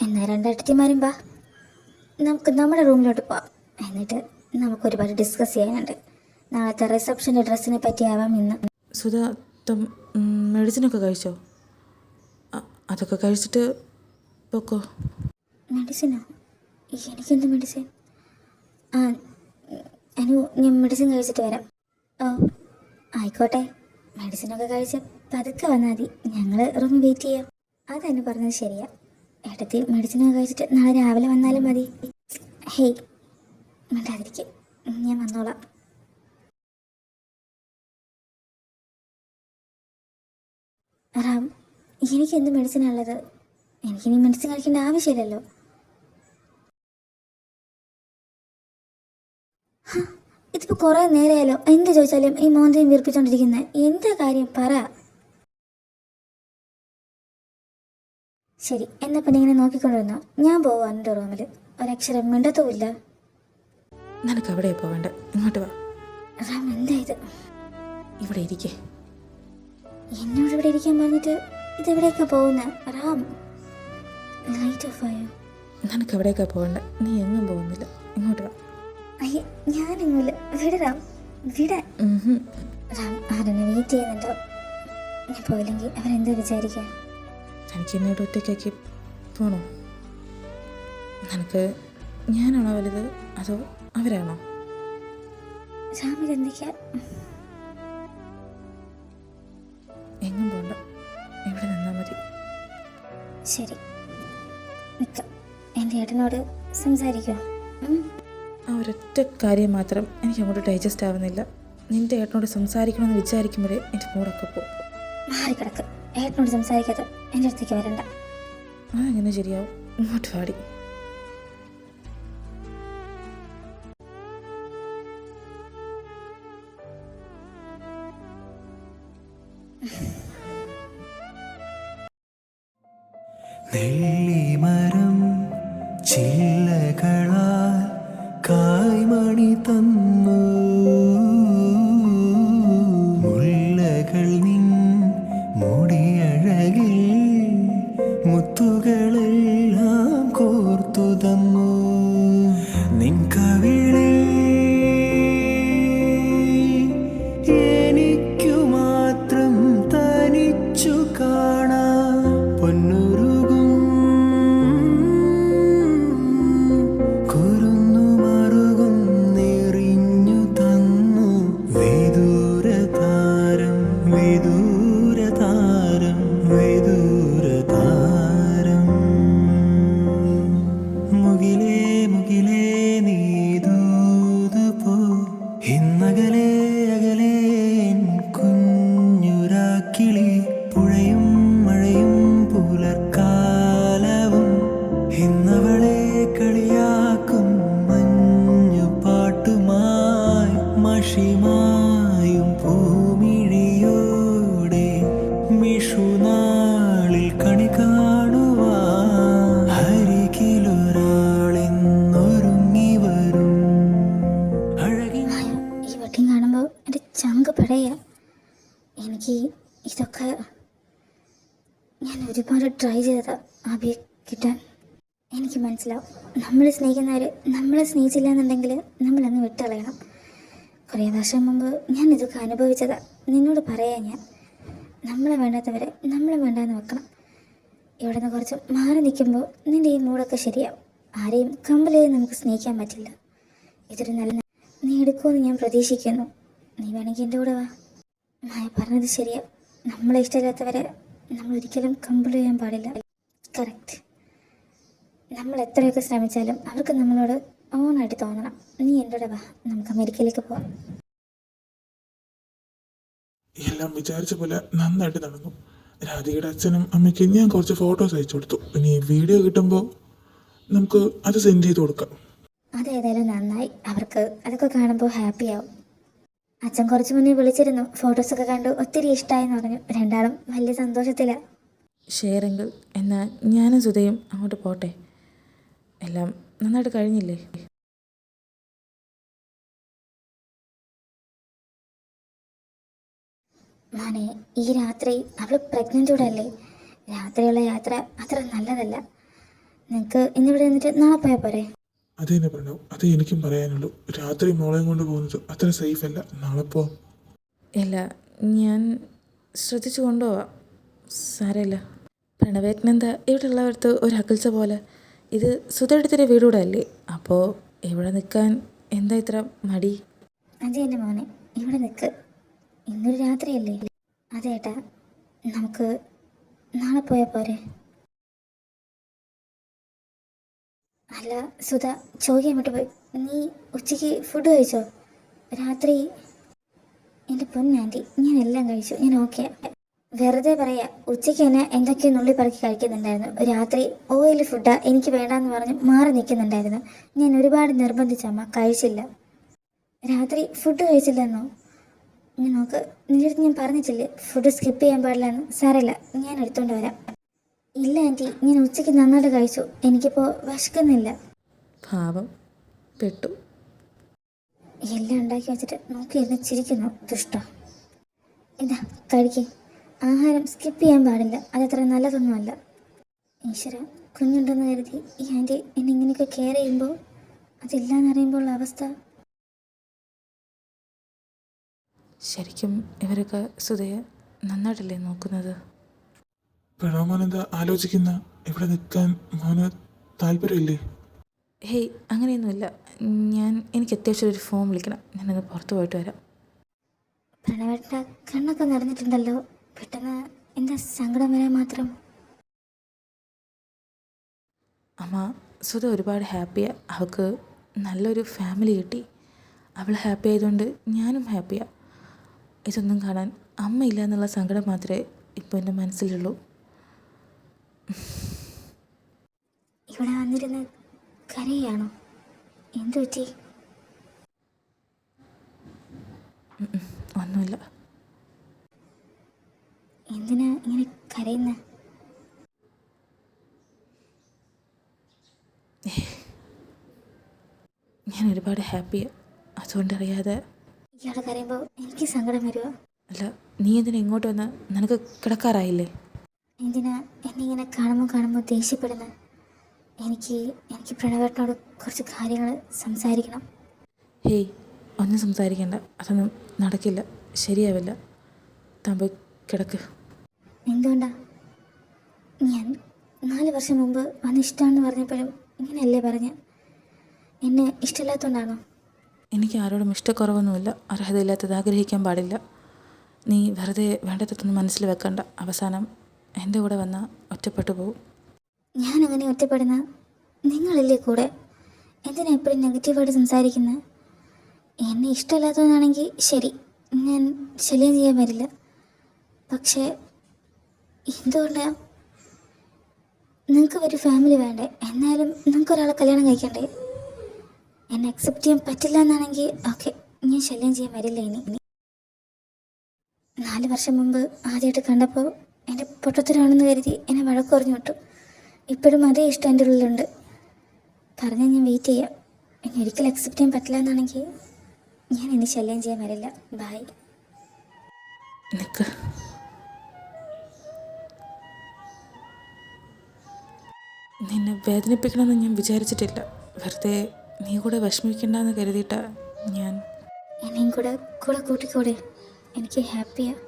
എന്നാ രണ്ടേട്ടത്തിമാരും ബാ, നമുക്ക് നമ്മുടെ റൂമിലോട്ട് പോവാം. എന്നിട്ട് നമുക്ക് ഒരുപാട് ഡിസ്കസ് ചെയ്യാനുണ്ട്. നാളത്തെ റിസപ്ഷൻ്റെ ഡ്രസ്സിനെ പറ്റിയാവാം ഇന്ന്. സുധ മെഡിസിനൊക്കെ കഴിച്ചോ? അതൊക്കെ കഴിച്ചിട്ട് പോക്കോ. മെഡിസിനോ? എനിക്കെന്ത് മെഡിസിൻ? ആ അനു, ഞാൻ മെഡിസിൻ കഴിച്ചിട്ട് വരാം. ഓ ആയിക്കോട്ടെ, മെഡിസിനൊക്കെ കഴിച്ച് പതുക്കെ വന്നാൽ മതി. ഞങ്ങൾ റൂമിൽ വെയിറ്റ് ചെയ്യാം. അതെന്നെ പറഞ്ഞത് ശരിയാ. ഏട്ടത്തി മെഡിസിനൊക്കെ കഴിച്ചിട്ട് നാളെ രാവിലെ വന്നാലും മതി. ഹേയ് മിണ്ടാതിരിക്കും, ഞാൻ വന്നോളാം. റാം, എനിക്ക് എന്ത് മെഡിസിനാണുള്ളത്? എനിക്കിനി മെഡിസിൻ കഴിക്കേണ്ട ആവശ്യമില്ലല്ലോ. ഇതിപ്പോൾ കുറേ നേരമായാലോ എന്ത് ചോദിച്ചാലും ഈ മോന്തയും വീർപ്പിച്ചോണ്ടിരിക്കുന്നത്. എന്താ കാര്യം പറ. ശരി, എന്നാ പിന്നെ ഇങ്ങനെ നോക്കിക്കൊണ്ടിരുന്നോ. ഞാൻ പോവാ എൻ്റെ റൂമിൽ. ഒരക്ഷരം മിണ്ടത്തുമില്ല. നിനക്ക് അവിടെ പോവേണ്ട, ഇങ്ങോട്ട് വാ. റാം, എന്താ ഇത്? ഇവിടെ ഇരിക്കേ. എന്നോട് ഇവിടെ ഇരിക്കാൻ പറഞ്ഞിട്ട് ഇതെവിടെയൊക്കെ പോകുന്ന റാം? ലൈറ്റ് ഓഫ് ആയോ? നിനക്ക് എവിടേക്കാ പോകണ്ട, നീ എങ്ങും പോകുന്നില്ല, ഇങ്ങോട്ട് വാ. അയ്യ, ഞാനിങ്ങോല്ല. വിട റാം, വിട. റാം, ആരെന്നെ വെയിറ്റ് ചെയ്യുന്നുണ്ടോ? ഞാൻ പോയില്ലെങ്കിൽ അവരെന്താ വിചാരിക്കുക? എനിക്ക് എന്നോട് ഒറ്റയ്ക്കാക്കി പോണോ? നിനക്ക് ഞാനാണോ വലുത് അതോ അവരാണോ? റാം, ഇതെന്തൊക്കെയാ? എങ്ങും പോണ്ട, ഇവിടെ നിന്നാൽ മതി. ശരി, നിൽക്കാം. എൻ്റെ ഏട്ടനോട് സംസാരിക്കുക. ആ ഒരൊറ്റ കാര്യം മാത്രം എനിക്ക് അങ്ങോട്ട് ഡൈജസ്റ്റ് ആവുന്നില്ല. നിൻ്റെ ഏട്ടനോട് സംസാരിക്കണമെന്ന് വിചാരിക്കുമ്പോഴേ എൻ്റെ മൂടൊക്കെ പോകും. മാറിക്കിടക്ക്. ഏട്ടനോട് സംസാരിക്കാതെ എൻ്റെ അടുത്തേക്ക് വരണ്ട. അതെങ്ങനെ ശരിയാവും? ഇങ്ങോട്ട് വാടി. നെല്ലിമരം ചില്ലകളാൽ കായ്മണി തന്നു, മുല്ലകൾ നിൻ മുടിയഴകിൽ മുത്തുകളെല്ലാം കോർത്തു തന്നു. നിൻ കവിളിൽ എനിക്കു മാത്രം തനിച്ചു കാണാൻ പൊന്നുരുകും കുരുന്നു മറുകും നെറിഞ്ഞു തന്നു വിദൂരതാരം വിദൂരതാരം വിദൂരതാരം. മുകിലേ മുകിലേ നീ ദൂതു പോ, ഇന്നകലേ അകലേ എൻ കുഞ്ഞുരാക്കിളി. പുഴയും മഴയും പുലർക്കാലവും ഇന്നവളെ കളിയാക്കും മഞ്ഞു പാട്ടുമായി. മഷിമായും പൂമിഴിയോടെ മിഷുനാളിൽ കണി കാണുവാൻ അരികിലൊരാളിന്നൊരുങ്ങി വരും അഴകിൻ. ഈ വെട്ടിങ് കാണുമ്പോൾ എൻ്റെ ചങ്ക് പടയാ. എനിക്ക് ഇതൊക്കെ ഞാൻ ഒരുപാട് ട്രൈ ചെയ്തതാ അഭിയെ കിട്ടാൻ. എനിക്ക് മനസ്സിലാവും, നമ്മൾ സ്നേഹിക്കുന്നവർ നമ്മളെ സ്നേഹിച്ചില്ല എന്നുണ്ടെങ്കിൽ നമ്മളങ്ങ് വിട്ടുകളയണം. കുറേ വർഷം മുമ്പ് ഞാൻ ഇതൊക്കെ അനുഭവിച്ചതാ. നിന്നോട് പറയാൻ ഞാൻ, നമ്മളെ വേണ്ടാത്തവരെ നമ്മളെ വേണ്ടാന്ന് വെക്കണം. ഇവിടെ നിന്ന് കുറച്ച് മാറി നിൽക്കുമ്പോൾ നിൻ്റെ ഈ മൂടൊക്കെ ശരിയാവും. ആരെയും കമ്പലേ നമുക്ക് സ്നേഹിക്കാൻ പറ്റില്ല. ഇതൊരു നല്ല നീ എടുക്കുമെന്ന് ഞാൻ പ്രതീക്ഷിക്കുന്നു. നീ വേണമെങ്കിൽ എൻ്റെ കൂടെ വാ. മായ പറഞ്ഞത് ശരിയാ. നമ്മളെ ഇഷ്ടമില്ലാത്തവരെ നമ്മൾ ഒരിക്കലും കമ്പൽ ചെയ്യാൻ പാടില്ല. കറക്റ്റ്. നമ്മൾ എത്രയൊക്കെ ശ്രമിച്ചാലും അവർക്ക് നമ്മളോട് ഓണായിട്ട് തോന്നണം. നീ എൻ്റെ കൂടെ വാ, നമുക്ക് അമേരിക്കയിലേക്ക് പോവാം. എല്ലാം വിചാരിച്ച പോലെ നന്നായിട്ട് നടന്നു. രാധികയുടെ അച്ഛനും അമ്മയ്ക്കും ഞാൻ കുറച്ച് ഫോട്ടോസ് അയച്ചു കൊടുത്തു. ഇനി വീഡിയോ കിട്ടുമ്പോൾ നമുക്ക് അത് സെൻഡ് ചെയ്ത് കൊടുക്കാം. അതേതായാലും നന്നായി. അവർക്ക് അതൊക്കെ കാണുമ്പോൾ ഹാപ്പിയാവും. അച്ഛൻ കുറച്ച് മുന്നേ വിളിച്ചിരുന്നു, ഫോട്ടോസൊക്കെ കണ്ടു ഒത്തിരി ഇഷ്ടമായെന്ന് പറഞ്ഞു. രണ്ടാളും വലിയ സന്തോഷത്തിലാണ്. ഷെയറെങ്കിൽ എന്നാൽ ഞാനും സുധയും അങ്ങോട്ട് പോട്ടെ. എല്ലാം നന്നായിട്ട് കഴിഞ്ഞില്ലേ? മോനെ, ഈ രാത്രി അവൾ പ്രഗ്നൻ്റ് അല്ലേ. രാത്രിയുള്ള യാത്ര അത്ര നല്ലതല്ല. നിനക്ക് ഇന്നിവിടെ നിന്നിട്ട് നാളെ പോയാൽ പോരെ? അത് തന്നെ പ്രണവ്, അതേ എനിക്കും പറയാനുള്ളൂ. രാത്രി മോളെയും കൊണ്ട് പോകുന്നത് അത്ര സേഫ് അല്ല. നാളെ പോവാം. ഇല്ല, ഞാൻ ശ്രദ്ധിച്ചു കൊണ്ടുപോവാം. സാരമില്ല. പ്രണവേട്ടനെന്താ ഇവിടെ ഉള്ളവർക്ക് ഒരു അകൽച്ച പോലെ? ഇത് സുധയെടുത്തിൻ്റെ വീടൂടെ അല്ലേ, അപ്പോൾ ഇവിടെ നിൽക്കാൻ എന്താ ഇത്ര മടി? അതെ എൻ്റെ മോനെ, ഇവിടെ നിൽക്ക്. ഇന്നൊരു രാത്രിയല്ലേ. അതേട്ടാ, നമുക്ക് നാളെ പോയാൽ പോരെ? അല്ല സുധ, ചോദിക്കാൻ വിട്ടു പോയി. നീ ഉച്ചയ്ക്ക് ഫുഡ് കഴിച്ചോ? രാത്രി? എൻ്റെ പൊന്നാൻറ്റി, ഞാൻ എല്ലാം കഴിച്ചു, ഞാൻ ഓക്കെ. വെറുതെ പറയാ, ഉച്ചയ്ക്ക് തന്നെ എന്തൊക്കെയോ നുള്ളി പറക്കി കഴിക്കുന്നുണ്ടായിരുന്നു. രാത്രി ഓയിൽ ഫുഡാ എനിക്ക് വേണ്ടാന്ന് പറഞ്ഞ് മാറി നിൽക്കുന്നുണ്ടായിരുന്നു. ഞാൻ ഒരുപാട് നിർബന്ധിച്ചമ്മ, കഴിച്ചില്ല. രാത്രി ഫുഡ് കഴിച്ചില്ലെന്നോ? ഞാൻ നോക്ക്, നിന്റെ അടുത്ത് ഞാൻ പറഞ്ഞിട്ടില്ലേ ഫുഡ് സ്കിപ്പ് ചെയ്യാൻ പാടില്ലെന്ന്? സാരമില്ല, ഞാൻ എടുത്തുകൊണ്ട് വരാം. ഇല്ല ആൻറ്റി, ഞാൻ ഉച്ചയ്ക്ക് നന്നായിട്ട് കഴിച്ചു, എനിക്കിപ്പോൾ വിശക്കുന്നില്ല. പാവം പെട്ടു. എല്ലാം ഉണ്ടാക്കി വെച്ചിട്ട് നോക്കിയിരുന്ന് ചിരിക്കുന്നു, ദുഷ്ട. ഇതാ കഴിക്കേ. ആഹാരം സ്കിപ്പ് ചെയ്യാൻ പാടില്ല, അതത്ര നല്ലതൊന്നുമല്ല. ഈശ്വര, കുഞ്ഞുണ്ടെന്ന് കരുതി ഈ ആൻറ്റി എന്നെ ഇങ്ങനെയൊക്കെ കെയർ ചെയ്യുമ്പോൾ അതില്ലാന്നറിയുമ്പോൾ ഉള്ള അവസ്ഥ. ശരിക്കും ഇവരൊക്കെ സുധയെ നന്നായിട്ടല്ലേ നോക്കുന്നത്? പ്രണവ് മോൻ എന്താ ആലോചിക്കുന്ന? ഇവിടെ നിൽക്കാൻ മോന് താല്പര്യമില്ലേ? ഹേയ്, അങ്ങനെയൊന്നുമില്ല. എനിക്ക് അത്യാവശ്യം ഒരു ഫോം വിളിക്കണം. ഞാനത് പുറത്ത് പോയിട്ട് വരാം. പ്രണവേട്ട കണ്ണൊക്കെ നിറഞ്ഞിട്ടുണ്ടല്ലോ, പെട്ടെന്ന് എന്താ സങ്കടം വരാൻ മാത്രം? അമ്മ, സുധ ഒരുപാട് ഹാപ്പിയാണ്. അവൾക്ക് നല്ലൊരു ഫാമിലി കിട്ടി. അവൾ ഹാപ്പി ആയതുകൊണ്ട് ഞാനും ഹാപ്പിയാണ്. ഇതൊന്നും കാണാൻ അമ്മയില്ല എന്നുള്ള സങ്കടം മാത്രമേ ഇപ്പോൾ എൻ്റെ മനസ്സിലുള്ളൂ. ഇവിടെ വന്നിരുന്ന് കരയാണോ? എന്തു പറ്റി? ഒന്നുമില്ല. എന്തിനാ ഇങ്ങനെ കരയുന്ന? ഞാൻ ഒരുപാട് ഹാപ്പിയാണ്, അതുകൊണ്ടറിയാതെ. ഇയാളെ കരയുമ്പോൾ എനിക്ക് സങ്കടം വരുമോ? അല്ല, നീ എന്തിനാ ഇങ്ങോട്ട് വന്ന്? നിനക്ക് കിടക്കാറായില്ലേ? എന്തിനാ എന്നെ ഇങ്ങനെ കാണുമ്പോൾ ദേഷ്യപ്പെടുന്നത്? എനിക്ക് പ്രണവേട്ടനോട് കുറച്ച് കാര്യങ്ങൾ സംസാരിക്കണം. ഹേയ്, ഒന്നും സംസാരിക്കണ്ട. അതൊന്നും നടക്കില്ല, ശരിയാവില്ല. താൻ പോയി കിടക്ക്. എന്തുകൊണ്ടാ? ഞാൻ 4 വർഷം മുമ്പ് വന്ന് ഇഷ്ടമാണെന്ന് പറഞ്ഞപ്പോഴും ഇങ്ങനെയല്ലേ പറഞ്ഞ്? എന്നെ ഇഷ്ടമില്ലാത്തതുകൊണ്ടാണോ? എനിക്ക് ആരോടും ഇഷ്ടക്കുറവൊന്നുമില്ല. അർഹതയില്ലാത്തത് ആഗ്രഹിക്കാൻ പാടില്ല. നീ വെറുതെ വേണ്ടതൊന്നും മനസ്സിൽ വെക്കണ്ട. അവസാനം എൻ്റെ കൂടെ വന്നാൽ ഒറ്റപ്പെട്ടു പോവും. ഞാനങ്ങനെ ഒറ്റപ്പെടുന്ന? നിങ്ങളില്ലേ കൂടെ? എന്തിനാ എപ്പോഴും നെഗറ്റീവായിട്ട് സംസാരിക്കുന്നത്? എന്നെ ഇഷ്ടമില്ലാത്തതാണെങ്കിൽ ശരി, ഞാൻ ശല്യം ചെയ്യാൻ വരില്ല. പക്ഷേ എന്തുകൊണ്ടാണ്? നിങ്ങൾക്ക് ഒരു ഫാമിലി വേണ്ടേ? എന്നാലും നിങ്ങൾക്കൊരാളെ കല്യാണം കഴിക്കണ്ടേ? എന്നെ അക്സെപ്റ്റ് ചെയ്യാൻ പറ്റില്ല എന്നാണെങ്കിൽ ഓക്കെ, ഞാൻ ശല്യം ചെയ്യാൻ വരില്ല. ഇനി 4 വർഷം മുമ്പ് ആദ്യമായിട്ട് കണ്ടപ്പോൾ എൻ്റെ പൊട്ടത്തരാണെന്ന് കരുതി എന്നെ വഴക്ക് പറഞ്ഞു വിട്ടു. ഇപ്പോഴും അതേ ഇഷ്ടം എൻ്റെ ഉള്ളിലുണ്ട്. പറഞ്ഞാൽ ഞാൻ വെയിറ്റ് ചെയ്യാം. എന്നെ ഒരിക്കലും അക്സെപ്റ്റ് ചെയ്യാൻ പറ്റില്ല എന്നാണെങ്കിൽ ഞാൻ ഇനി ശല്യം ചെയ്യാൻ വരില്ല. ബൈ. നിൽക്ക്. നിന്നെ വേദനിപ്പിക്കണമെന്ന് ഞാൻ വിചാരിച്ചിട്ടില്ല. വെറുതെ നീ കൂടെ വിഷമിക്കണ്ടെന്ന് കരുതിയിട്ടാണ് ഞാൻ. എന്നെയും കൂടെ കൂട്ടിക്കൂടെ? എനിക്ക് ഹാപ്പിയാണ്.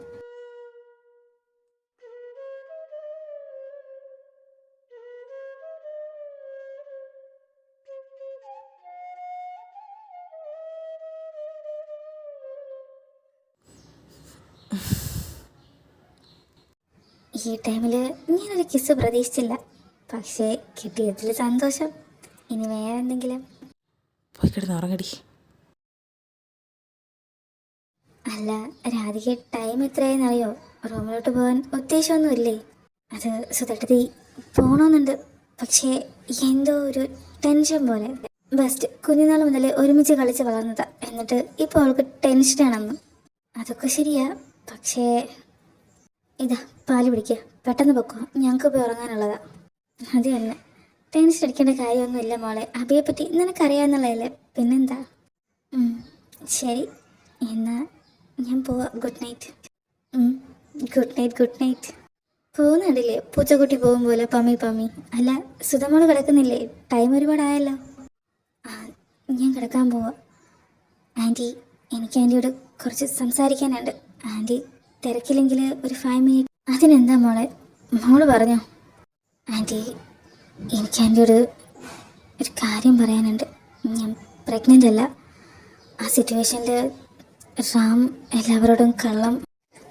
ഈ ടൈമിൽ ഞാനൊരു കിസ് പ്രതീക്ഷിച്ചില്ല, പക്ഷേ കിട്ടിയതിൽ സന്തോഷം. ഇനി വേറെ എന്തെങ്കിലും? പോയി കിടന്ന് ഉറങ്ങടി. അല്ല രാധിക, ടൈം എത്രയായെന്നറിയോ? റൂമിലോട്ട് പോകാൻ ഉദ്ദേശമൊന്നുമില്ലേ? അത് സുധേട്ടത്തി പോകണമെന്നുണ്ട്, പക്ഷേ എന്തോ ഒരു ടെൻഷൻ പോലെ. ബെസ്റ്റ് കുഞ്ഞുനാൾ മുതൽ ഒരുമിച്ച് കളിച്ച് വളർന്നതാ, എന്നിട്ട് ഇപ്പോൾ അവൾക്ക് ടെൻഷനാണെന്ന്. അതൊക്കെ ശരിയാ, പക്ഷേ ഇതാ പാല് പിടിക്കുക, പെട്ടെന്ന് പൊക്കോ, ഞങ്ങൾക്ക് പോയി ഉറങ്ങാനുള്ളതാ. അത് തന്നെ, ടെൻഷൻ അടിക്കേണ്ട കാര്യമൊന്നുമില്ല മോളെ. അബിയെപ്പറ്റി നിനക്കറിയാമെന്നുള്ളതല്ലേ, പിന്നെന്താ? ശരി, എന്നാ ഞാൻ പോവാ. Good night. Good night, good night. പോകുന്നുണ്ടല്ലേ പൂച്ചക്കുട്ടി പോകും പോലെ പമ്മി പമ്മി. അല്ല സുധമോള് കിടക്കുന്നില്ലേ? ടൈം ഒരുപാടായല്ലോ. ആ, ഞാൻ കിടക്കാൻ പോവാ. ആൻറ്റി, എനിക്ക് ആൻറ്റിയോട് കുറച്ച് സംസാരിക്കാനുണ്ട്. ആൻറ്റി തിരക്കില്ലെങ്കിൽ ഒരു 5 മിനിറ്റ്. അതിനെന്താ മോളെ, മോള് പറഞ്ഞോ. ആൻറ്റി, എനിക്ക് ആൻറ്റിയോട് ഒരു കാര്യം പറയാനുണ്ട്. ഞാൻ പ്രഗ്നൻ്റ് അല്ല. ആ സിറ്റുവേഷനിൽ റാം എല്ലാവരോടും കള്ളം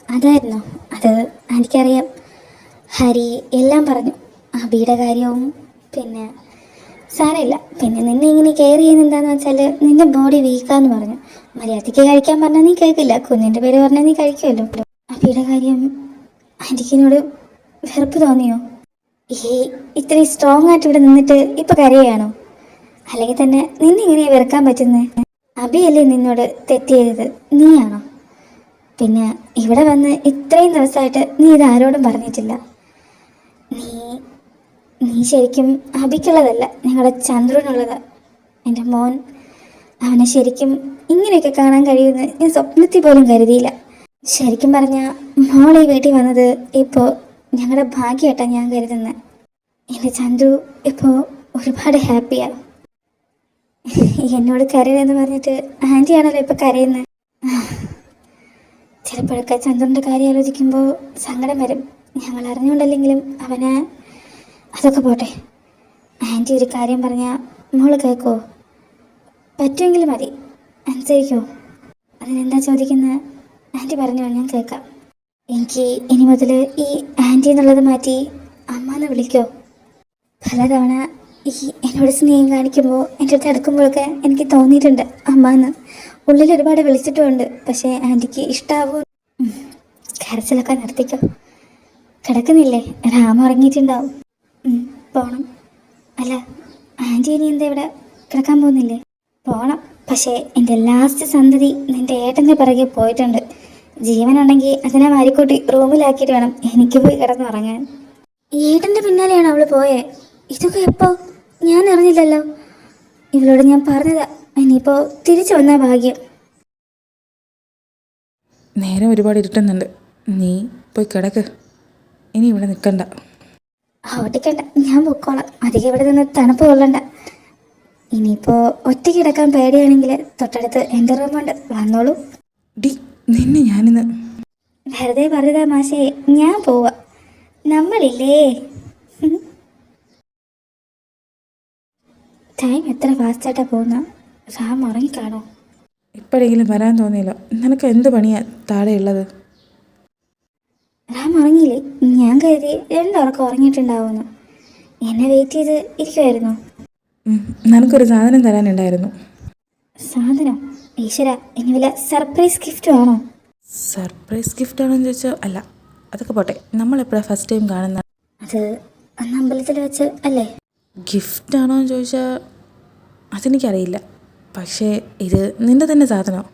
അതായിരുന്നു. അത് എനിക്കറിയാം. ഹരി എല്ലാം പറഞ്ഞു, അബിയുടെ കാര്യവും. പിന്നെ സാരമില്ല, പിന്നെ നിന്നെ ഇങ്ങനെ കെയർ ചെയ്യുന്നതെന്താണെന്ന് വെച്ചാൽ നിന്റെ ബോഡി വീക്കാന്ന് പറഞ്ഞു. മര്യാദയ്ക്ക് കഴിക്കാൻ പറഞ്ഞാൽ നീ കേൾക്കില്ല, കുഞ്ഞിൻ്റെ പേര് പറഞ്ഞാൽ നീ കഴിക്കുമല്ലോ. അബിയുടെ കാര്യം എനിക്കിനോട് വെറുപ്പ് തോന്നിയോ? ഇത്രയും സ്ട്രോങ് ആയിട്ട് ഇവിടെ നിന്നിട്ട് ഇപ്പം കരയുകയാണോ? അല്ലെങ്കിൽ തന്നെ നിന്നെ ഇങ്ങനെ വെറുക്കാൻ പറ്റുന്നത്? അബിയല്ലേ നിന്നോട് തെറ്റ് ചെയ്തത്, നീയാണോ? പിന്നെ ഇവിടെ വന്ന് ഇത്രയും ദിവസമായിട്ട് നീ ഇത് ആരോടും പറഞ്ഞിട്ടില്ല. നീ ശരിക്കും അബിക്കുള്ളതല്ല, ഞങ്ങളുടെ ചന്ദ്രനുള്ളത്. എൻ്റെ മോൻ, അവനെ ശരിക്കും ഇങ്ങനെയൊക്കെ കാണാൻ കഴിയുമെന്ന് ഞാൻ സ്വപ്നത്തിൽ പോലും കരുതിയില്ല. ശരിക്കും പറഞ്ഞാൽ മോളെ വീട്ടിൽ വന്നത് ഇപ്പോൾ ഞങ്ങളുടെ ഭാഗ്യമായിട്ടാണ് ഞാൻ കരുതുന്നത്. എൻ്റെ ചന്ദ്രു ഇപ്പോൾ ഒരുപാട് ഹാപ്പിയാണ്. എന്നോട് കരയുമെന്ന് പറഞ്ഞിട്ട് ആൻറ്റിയാണല്ലോ ഇപ്പോൾ കരയുന്നത്. ചിലപ്പോഴൊക്കെ ചന്ദ്രൻ്റെ കാര്യം ആലോചിക്കുമ്പോൾ സങ്കടം വരും. ഞങ്ങൾ അറിഞ്ഞുകൊണ്ടല്ലെങ്കിലും അവന്. അതൊക്കെ പോട്ടെ, ആൻറ്റി ഒരു കാര്യം പറഞ്ഞാൽ മോള് കേൾക്കുമോ? പറ്റുമെങ്കിൽ മതി, അനുസരിക്കുമോ? അതിനെന്താ ചോദിക്കുന്നത്? ആൻറ്റി പറഞ്ഞോ, ഞാൻ കേൾക്കാം. എനിക്ക് ഇനി മുതൽ ഈ ആൻറ്റി എന്നുള്ളത് മാറ്റി അമ്മ എന്ന് വിളിക്കോ? പലതവണ ഈ എന്നോട് സ്നേഹം കാണിക്കുമ്പോൾ എൻ്റെ അടുത്ത് അടുക്കുമ്പോഴൊക്കെ എനിക്ക് തോന്നിയിട്ടുണ്ട് അമ്മ എന്ന്. ഉള്ളിൽ ഒരുപാട് വിളിച്ചിട്ടുമുണ്ട്, പക്ഷേ ആൻറ്റിക്ക് ഇഷ്ടാവോ? കരച്ചിലൊക്കെ നിർത്തിക്കോ. കിടക്കുന്നില്ലേ? രാമ ഉറങ്ങിയിട്ടുണ്ടാവും. പോണം. അല്ല ആൻറ്റി ഇനി എന്താ ഇവിടെ കിടക്കാൻ പോകുന്നില്ലേ? പോണം, പക്ഷേ എൻ്റെ ലാസ്റ്റ് സന്തതി നിൻ്റെ ഏട്ടൻ്റെ പിറകെ പോയിട്ടുണ്ട്. ജീവനുണ്ടെങ്കിൽ അതിനെ വാരിക്കൂട്ടി റൂമിലാക്കിയിട്ട് വേണം എനിക്ക് പോയി കിടന്നുറങ്ങാൻ. ഏട്ടൻ്റെ പിന്നാലെയാണ് അവൾ പോയേ. ഇതൊക്കെ എപ്പോ? ഞാൻ അറിഞ്ഞില്ലല്ലോ. ഇവളോട് ഞാൻ പറഞ്ഞതാ, ഇനിയിപ്പോൾ തിരിച്ചു വന്നാൽ ഭാഗ്യം. നേരം ഒരുപാട് ഇരുട്ടുന്നുണ്ട്, നീ പോയി കിടക്ക്. ഇനി ഇവിടെ നിൽക്കണ്ട. ഓട്ടിക്കണ്ട, ഞാൻ പൊക്കോളാം. അധികം ഇവിടെ നിന്ന് തണുപ്പ് കൊള്ളണ്ട. ഇനിയിപ്പോൾ ഒറ്റയ്ക്ക് കിടക്കാൻ പേടിയാണെങ്കിൽ തൊട്ടടുത്ത് എൻ്റെ റൂമുണ്ട്, വന്നോളൂ. ഡി, നിന്നെ ഞാനിന്ന് വെറുതെ പറഞ്ഞതാ മാഷേ, ഞാൻ പോവാ. നമ്മളില്ലേ. ടൈം എത്ര ഫാസ്റ്റായിട്ടാണ് പോകുന്ന? റാം ഉറങ്ങിക്കാണോ? ഇപ്പോഴെങ്കിലും വരാൻ തോന്നിയില്ല. നിനക്ക് എന്ത് പണിയാ താഴെ ഉള്ളത്? റാം ഉറങ്ങിയില്ലേ? ഞാൻ കരുതി രണ്ടുറക്കം ഉറങ്ങിയിട്ടുണ്ടാവുമെന്ന്. എന്നെ വെയിറ്റ് ചെയ്ത് ഇരിക്കുമായിരുന്നു. നിനക്കൊരു സാധനം തരാനുണ്ടായിരുന്നു. സാധനം? ഈശ്വര, ഇനി വല്ല സർപ്രൈസ് ഗിഫ്റ്റ് ആണോ? സർപ്രൈസ് ഗിഫ്റ്റ് ആണോ എന്ന് ചോദിച്ചാൽ അല്ല. അതൊക്കെ പോട്ടെ, നമ്മളെപ്പോഴാണ് ഫസ്റ്റ് ടൈം കാണുന്നത്? അത് അന്ന് അമ്പലത്തിൽ വെച്ച് അല്ലേ? ഗിഫ്റ്റ് ആണോ എന്ന് ചോദിച്ചാൽ അതെനിക്കറിയില്ല. പക്ഷേ ഇത് നിൻ്റെ തന്നെ സാധനം.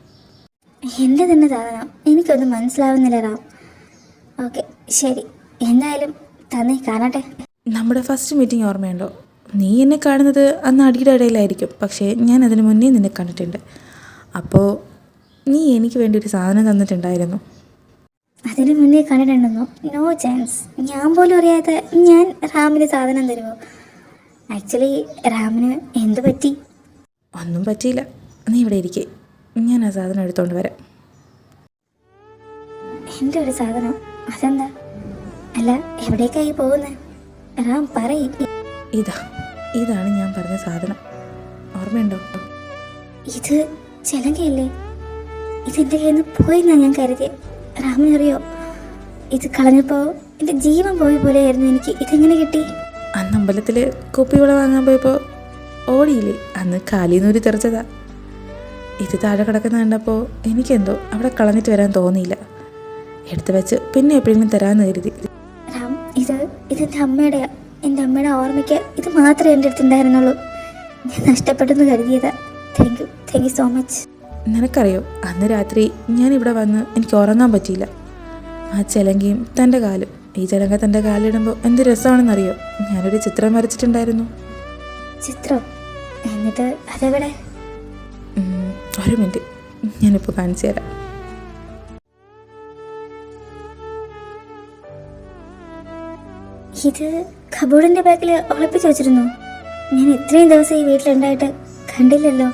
എൻ്റെ തന്നെ സാധനം? എനിക്കൊന്നും മനസ്സിലാവുന്നില്ല റാം. ഓക്കെ ശരി, എന്തായാലും തന്നെ കാണട്ടെ. നമ്മുടെ ഫസ്റ്റ് മീറ്റിംഗ് ഓർമ്മയുണ്ടോ? നീ എന്നെ കാണുന്നത് അന്ന് അടിയുടെ ഇടയിലായിരിക്കും, പക്ഷേ ഞാൻ അതിന് മുന്നേ നിന്നെ കണ്ടിട്ടുണ്ട്. അപ്പോൾ നീ എനിക്ക് വേണ്ടി ഒരു സാധനം തന്നിട്ടുണ്ടായിരുന്നു. അതിന് മുന്നേ കണ്ടിട്ടുണ്ടെന്നോ? No chance. ഞാൻ പോലും അറിയാതെ ഞാൻ റാമിന് സാധനം തരുമോ? ആക്ച്വലി റാമിന് എന്ത് പറ്റി? ഒന്നും പറ്റിയില്ല. നീ ഇവിടെ ഇരിക്കേ, ഞാൻ ആ സാധനം എടുത്തുകൊണ്ട് വരാം. എൻ്റെ ഒരു സാധനം? അതെന്താ? അല്ല എവിടേക്കായി പോകുന്നത്? റാം പറയും. ഇതാണ് ഞാൻ പറഞ്ഞ സാധനം, ഓർമ്മയുണ്ടോ? ഇത് ചിലങ്കയല്ലേ? ഇതെൻ്റെ കയ്യിൽ നിന്ന് പോയെന്നാ ഞാൻ കരുതിയത്. റാമിനറിയോ? ഇത് കളഞ്ഞപ്പോൾ എൻ്റെ ജീവൻ പോയ പോലെയായിരുന്നു എനിക്ക്. ഇതെങ്ങനെ കിട്ടി? അന്ന് അമ്പലത്തിൽ കുപ്പിവള വാങ്ങാൻ പോയപ്പോൾ ഓടിയില്ലേ, അന്ന് കാലിന്നൂരി തെറിച്ചതാ. ഇത് താഴെ കിടക്കുന്ന കണ്ടപ്പോൾ എനിക്കെന്തോ അവിടെ കളഞ്ഞിട്ട് വരാൻ തോന്നിയില്ല. എടുത്തു വെച്ച് പിന്നെ എപ്പോഴെങ്കിലും തരാമെന്ന് കരുതി. റാം, ഇതെൻ്റെ അമ്മയുടെയാ. എൻ്റെ അമ്മയുടെ ഓർമ്മയ്ക്ക് ഇത് മാത്രമേ എൻ്റെ അടുത്തുണ്ടായിരുന്നുള്ളൂ. ഞാൻ നഷ്ടപ്പെട്ടെന്ന് കരുതിയതാ. Thank you so much. നിനക്കറിയോ, അന്ന് രാത്രി ഞാൻ ഇവിടെ വന്ന് എനിക്ക് ഉറങ്ങാൻ പറ്റിയില്ല. ആ ചിലങ്കയും തൻ്റെ കാലും. ഈ ചിലങ്ക തൻ്റെ കാലിടുമ്പോൾ എന്ത് രസമാണെന്നറിയോ, ഞാനൊരു ചിത്രം വരച്ചിട്ടുണ്ടായിരുന്നു. ചിത്രം? എന്നിട്ട് അതെവിടെ? ഒരു മിനിറ്റ്, ഞാനിപ്പോൾ കാണിച്ചു തരാം. ഇത് കബോർഡിൻ്റെ ബാക്കിൽ ഒളിപ്പിച്ച് വെച്ചിരുന്നു. ഞാൻ ഇത്രയും ദിവസം ഈ വീട്ടിലുണ്ടായിട്ട് കണ്ടില്ലല്ലോ.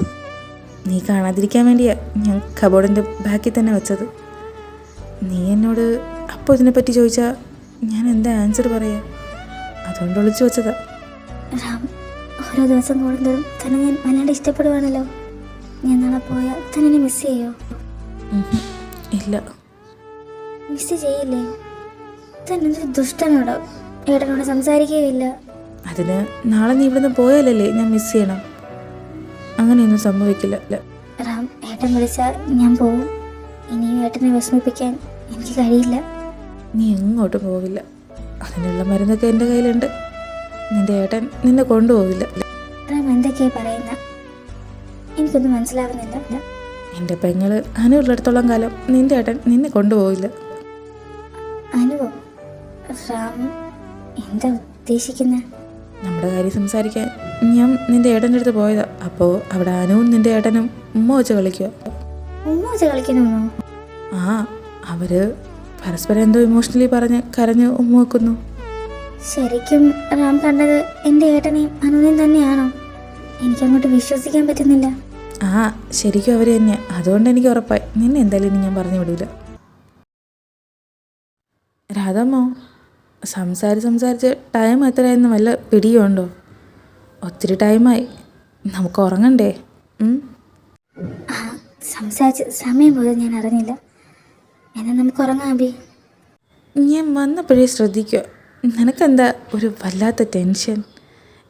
നീ കാണാതിരിക്കാൻ വേണ്ടിയാ ഞാൻ കബോർഡിൻ്റെ ബാക്കിൽ തന്നെ വെച്ചത്. നീ എന്നോട് അപ്പോൾ ഇതിനെപ്പറ്റി ചോദിച്ചാൽ ഞാൻ എന്താ ആൻസർ പറയാ, അതുകൊണ്ട് ഒളിച്ചു വെച്ചതാ. റാം, ഓരോ ദിവസം കൂടുന്നതും തന്നെ ഞാൻ വല്ലാണ്ട് ഇഷ്ടപ്പെടുവാണല്ലോ. ഞാൻ നാളെ പോയാൽ തന്നെ എന്നെ മിസ് ചെയ്യോ? ഇല്ല. മിസ് ചെയ്യില്ലേ? തന്നെ ഒരു ദുഷ്ടനോടോ? ഏട്ടനോട് സംസാരിക്കുകയില്ല? അതിന് നാളെ നീ ഇവിടുന്ന് പോയാലല്ലേ ഞാൻ മിസ് ചെയ്യണം. അങ്ങനെയൊന്നും സംഭവിക്കില്ല. റാം, ഏട്ടൻ വിളിച്ചാൽ ഞാൻ പോവും. ഇനിയും ഏട്ടനെ വിഷമിപ്പിക്കാൻ എനിക്ക് കഴിയില്ല. നീ എങ്ങോട്ടും പോവില്ല. അതിനുള്ള മരുന്നൊക്കെ എൻ്റെ കയ്യിലുണ്ട്. നിന്റെ ഏട്ടൻ നിന്നെ കൊണ്ടുപോവില്ല. റാം എന്തൊക്കെയാ പറയുന്ന? എനിക്കൊന്നും മനസ്സിലാവുന്നില്ല. എൻ്റെ പെങ്ങള് അനുള്ളടത്തോളം കാലം നിന്റെ ഏട്ടൻ നിന്നെ കൊണ്ടുപോവില്ല. അനുവോ? റാം എന്താ ഉദ്ദേശിക്കുന്നത്? നമ്മുടെ കാര്യം സംസാരിക്കാൻ ഞാൻ നിന്റെ ഏട്ടൻ്റെ അടുത്ത് പോയതാ. അപ്പോൾ അവിടെ അനുവും നിന്റെ ഏട്ടനും ഉമ്മ വെച്ച് കളിക്കുക. ഉമ്മ വെച്ച് കളിക്കണോ? ആ, അവര് പരസ്പരം എന്തോ ഇമോഷണലി പറഞ്ഞ് കരഞ്ഞ് ഉമ്മ വെക്കുന്നു. ശരിക്കും റാം കണ്ടത് എൻ്റെ ഏട്ടനെയും അനുവിനെയും തന്നെയാണോ? എനിക്കങ്ങോട്ട് വിശ്വസിക്കാൻ പറ്റുന്നില്ല. ആ, ശരിക്കും അവർ തന്നെ. അതുകൊണ്ട് എനിക്ക് ഉറപ്പായി നിന്നെ എന്തായാലും ഇനി ഞാൻ പറഞ്ഞു വിടില്ല. രാധമ്മോ, സംസാരിച്ച് ടൈം എത്രയായിരുന്നു വല്ല പിടിയുണ്ടോ? ഒത്തിരി ടൈമായി, നമുക്ക് ഉറങ്ങണ്ടേ? ആ, സംസാരിച്ച് സമയം പോയത് ഞാൻ അറിഞ്ഞില്ല. എന്നാൽ നമുക്ക് ഉറങ്ങാം അബി. ഞാൻ വന്നപ്പോഴേ ശ്രദ്ധിക്കുക. നിനക്കെന്താ ഒരു വല്ലാത്ത ടെൻഷൻ?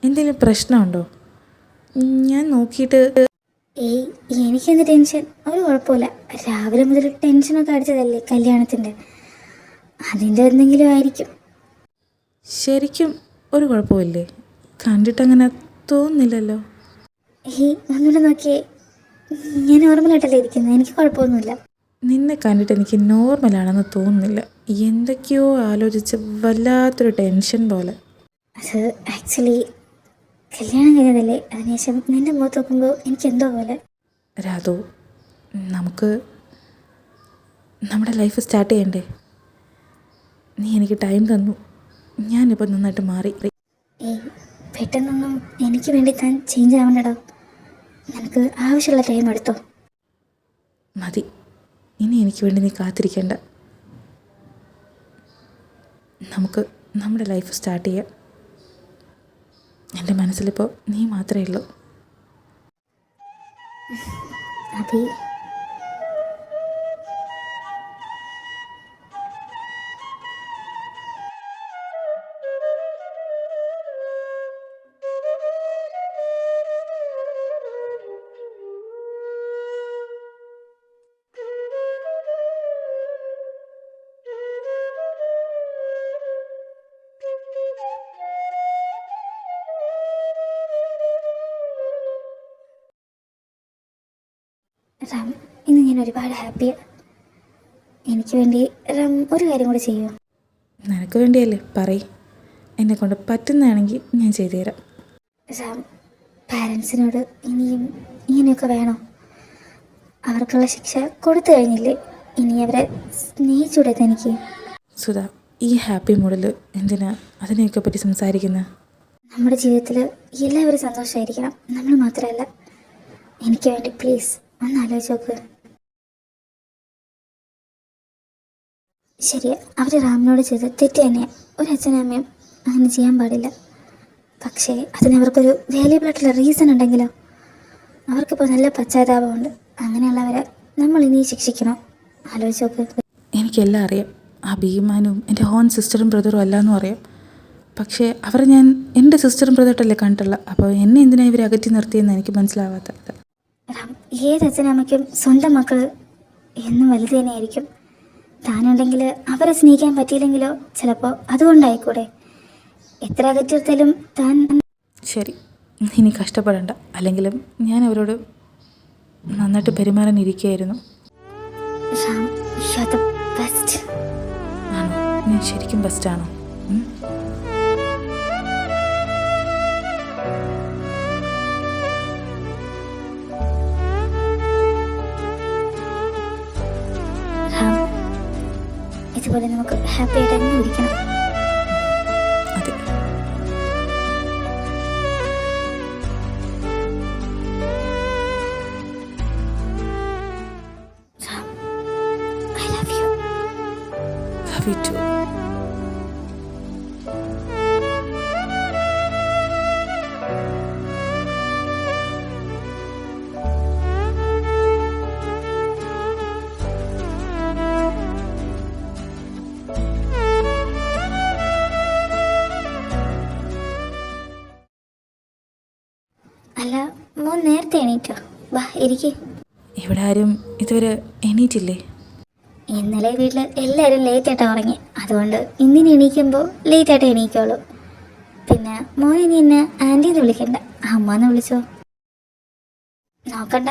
എന്തെങ്കിലും പ്രശ്നമുണ്ടോ? ഞാൻ നോക്കിയിട്ട്. ഏയ്, എനിക്കെന്ത് ടെൻഷൻ? ഒരു കുഴപ്പമില്ല. രാവിലെ മുതൽ ടെൻഷനൊക്കെ അടിച്ചതല്ലേ കല്യാണത്തിൻ്റെ. അതിൻ്റെ എന്തെങ്കിലും ആയിരിക്കും. ശരിക്കും ഒരു കുഴപ്പമില്ലേ? കണ്ടിട്ടങ്ങനെ തോന്നുന്നില്ലല്ലോ. ഏയ്, ഒന്നുകൂടെ നോക്കിയേ. ഞാൻ നോർമലായിട്ടല്ലേ ഇരിക്കുന്നത്. എനിക്ക് കുഴപ്പമൊന്നുമില്ല. നിന്നെ കണ്ടിട്ട് എനിക്ക് നോർമലാണെന്ന് തോന്നുന്നില്ല. എന്തൊക്കെയോ ആലോചിച്ച് വല്ലാത്തൊരു ടെൻഷൻ പോലെ. അത് ആക്ച്വലി കല്യാണം കഴിഞ്ഞതല്ലേ. അതിനുശേഷം നിൻ്റെ മുഖത്ത് നോക്കുമ്പോൾ എനിക്ക് എന്തോ പോലെ. രാധു, നമുക്ക് നമ്മുടെ ലൈഫ് സ്റ്റാർട്ട് ചെയ്യണ്ടേ? നീ എനിക്ക് ടൈം തന്നു. ഞാനിപ്പോൾ നന്നായിട്ട് മാറി. ഏയ്, പെട്ടെന്നൊന്നും എനിക്ക് വേണ്ടി താൻ ചേഞ്ച് ആവണ്ടടോ. നിനക്ക് ആവശ്യമുള്ള ടൈം എടുത്തോ. മതി, ഇനി എനിക്ക് വേണ്ടി നീ കാത്തിരിക്കേണ്ട. നമുക്ക് നമ്മുടെ ലൈഫ് സ്റ്റാർട്ട് ചെയ്യാം. എൻ്റെ മനസ്സിലിപ്പോൾ നീ മാത്രമേ ഉള്ളൂ. അബി, റാം, ഇന്ന് ഞാൻ ഒരുപാട് ഹാപ്പിയാണ്. എനിക്ക് വേണ്ടി റാം ഒരു കാര്യം കൂടി ചെയ്യുമോ? നിനക്ക് വേണ്ടിയല്ലേ, പറയ്. എന്നെക്കൊണ്ട് പറ്റുന്നതാണെങ്കിൽ ഞാൻ ചെയ്തു തരാം. റാം, പാരൻസിനോട് ഇനിയും ഇങ്ങനെയൊക്കെ വേണോ? അവർക്കുള്ള ശിക്ഷ കൊടുത്തു കഴിഞ്ഞില്ലേ? ഇനി അവരെ സ്നേഹിച്ചൂടെ തനിക്ക്? സുധാ, ഈ ഹാപ്പി മൂഡിൽ എന്തിനാ അതിനെയൊക്കെ പറ്റി സംസാരിക്കുന്നത്? നമ്മുടെ ജീവിതത്തിൽ എല്ലാവരും സന്തോഷമായിരിക്കണം, നമ്മൾ മാത്രമല്ല. എനിക്ക് വേണ്ടി പ്ലീസ് ഒന്ന് ആലോചിച്ച് നോക്ക്. ശരി, അവർ റാമിനോട് ചെയ്ത് തെറ്റ് തന്നെയാണ്. ഒരു അച്ഛനും അമ്മയും അങ്ങനെ ചെയ്യാൻ പാടില്ല. പക്ഷേ അതിന് അവർക്കൊരു വാല്യുബിൾ ആയിട്ടുള്ള റീസൺ ഉണ്ടെങ്കിലോ? അവർക്കിപ്പോൾ നല്ല പശ്ചാത്താപമുണ്ട്. അങ്ങനെയുള്ളവരെ നമ്മൾ ഇനി ശിക്ഷിക്കണം. ആലോചിച്ച് നോക്ക്. എനിക്കെല്ലാം അറിയാം. ആ ഭീമാനും എൻ്റെ ഓൺ സിസ്റ്ററും ബ്രദറും അല്ലാന്നും അറിയാം. പക്ഷേ അവരെ ഞാൻ എൻ്റെ സിസ്റ്ററും ബ്രദറായിട്ടല്ലേ കണ്ടിട്ടുള്ള. അപ്പോൾ എന്നെ എന്തിനാണ് ഇവർ അകറ്റി നിർത്തിയെന്ന് എനിക്ക് മനസ്സിലാവാത്തത്. റാം, ഏതച്ഛനമ്മയ്ക്കും സ്വന്തം മക്കൾ എന്നും വലുത് തന്നെയായിരിക്കും. താനുണ്ടെങ്കിൽ അവരെ സ്നേഹിക്കാൻ പറ്റിയില്ലെങ്കിലോ ചിലപ്പോൾ അതുകൊണ്ടായിക്കൂടെ. എത്ര അകറ്റിർത്താലും താൻ. ശരി, ഇനി കഷ്ടപ്പെടണ്ട. അല്ലെങ്കിലും ഞാൻ അവരോട് നന്നായിട്ട് പെരുമാറാൻ ഇരിക്കുകയായിരുന്നു. Ram, you are the best. ആണോ? ഞാൻ ശരിക്കും ബെസ്റ്റാണോ? റാം, ഇതുപോലെ നമുക്ക് ഹാപ്പി ആയിട്ട് തന്നെ ഇരിക്കണം. അതെ. Ram, I love you. Love you too. അല്ല, മോൻ നേരത്തെ എണീറ്റോ? വാ ഇരിക്കേ. ഇവിടെ ആരും ഇതുവരെ എണീറ്റില്ലേ? ഇന്നലെ വീട്ടിൽ എല്ലാവരും ലേറ്റായിട്ടാണ് ഉറങ്ങി. അതുകൊണ്ട് ഇന്നിനി എണീക്കുമ്പോൾ ലേറ്റായിട്ട് എണീക്കുള്ളൂ. പിന്നെ മോൻ ഇനി എന്നെ ആൻറ്റീന്ന് വിളിക്കണ്ട, അമ്മന്ന് വിളിച്ചോ. നോക്കണ്ട,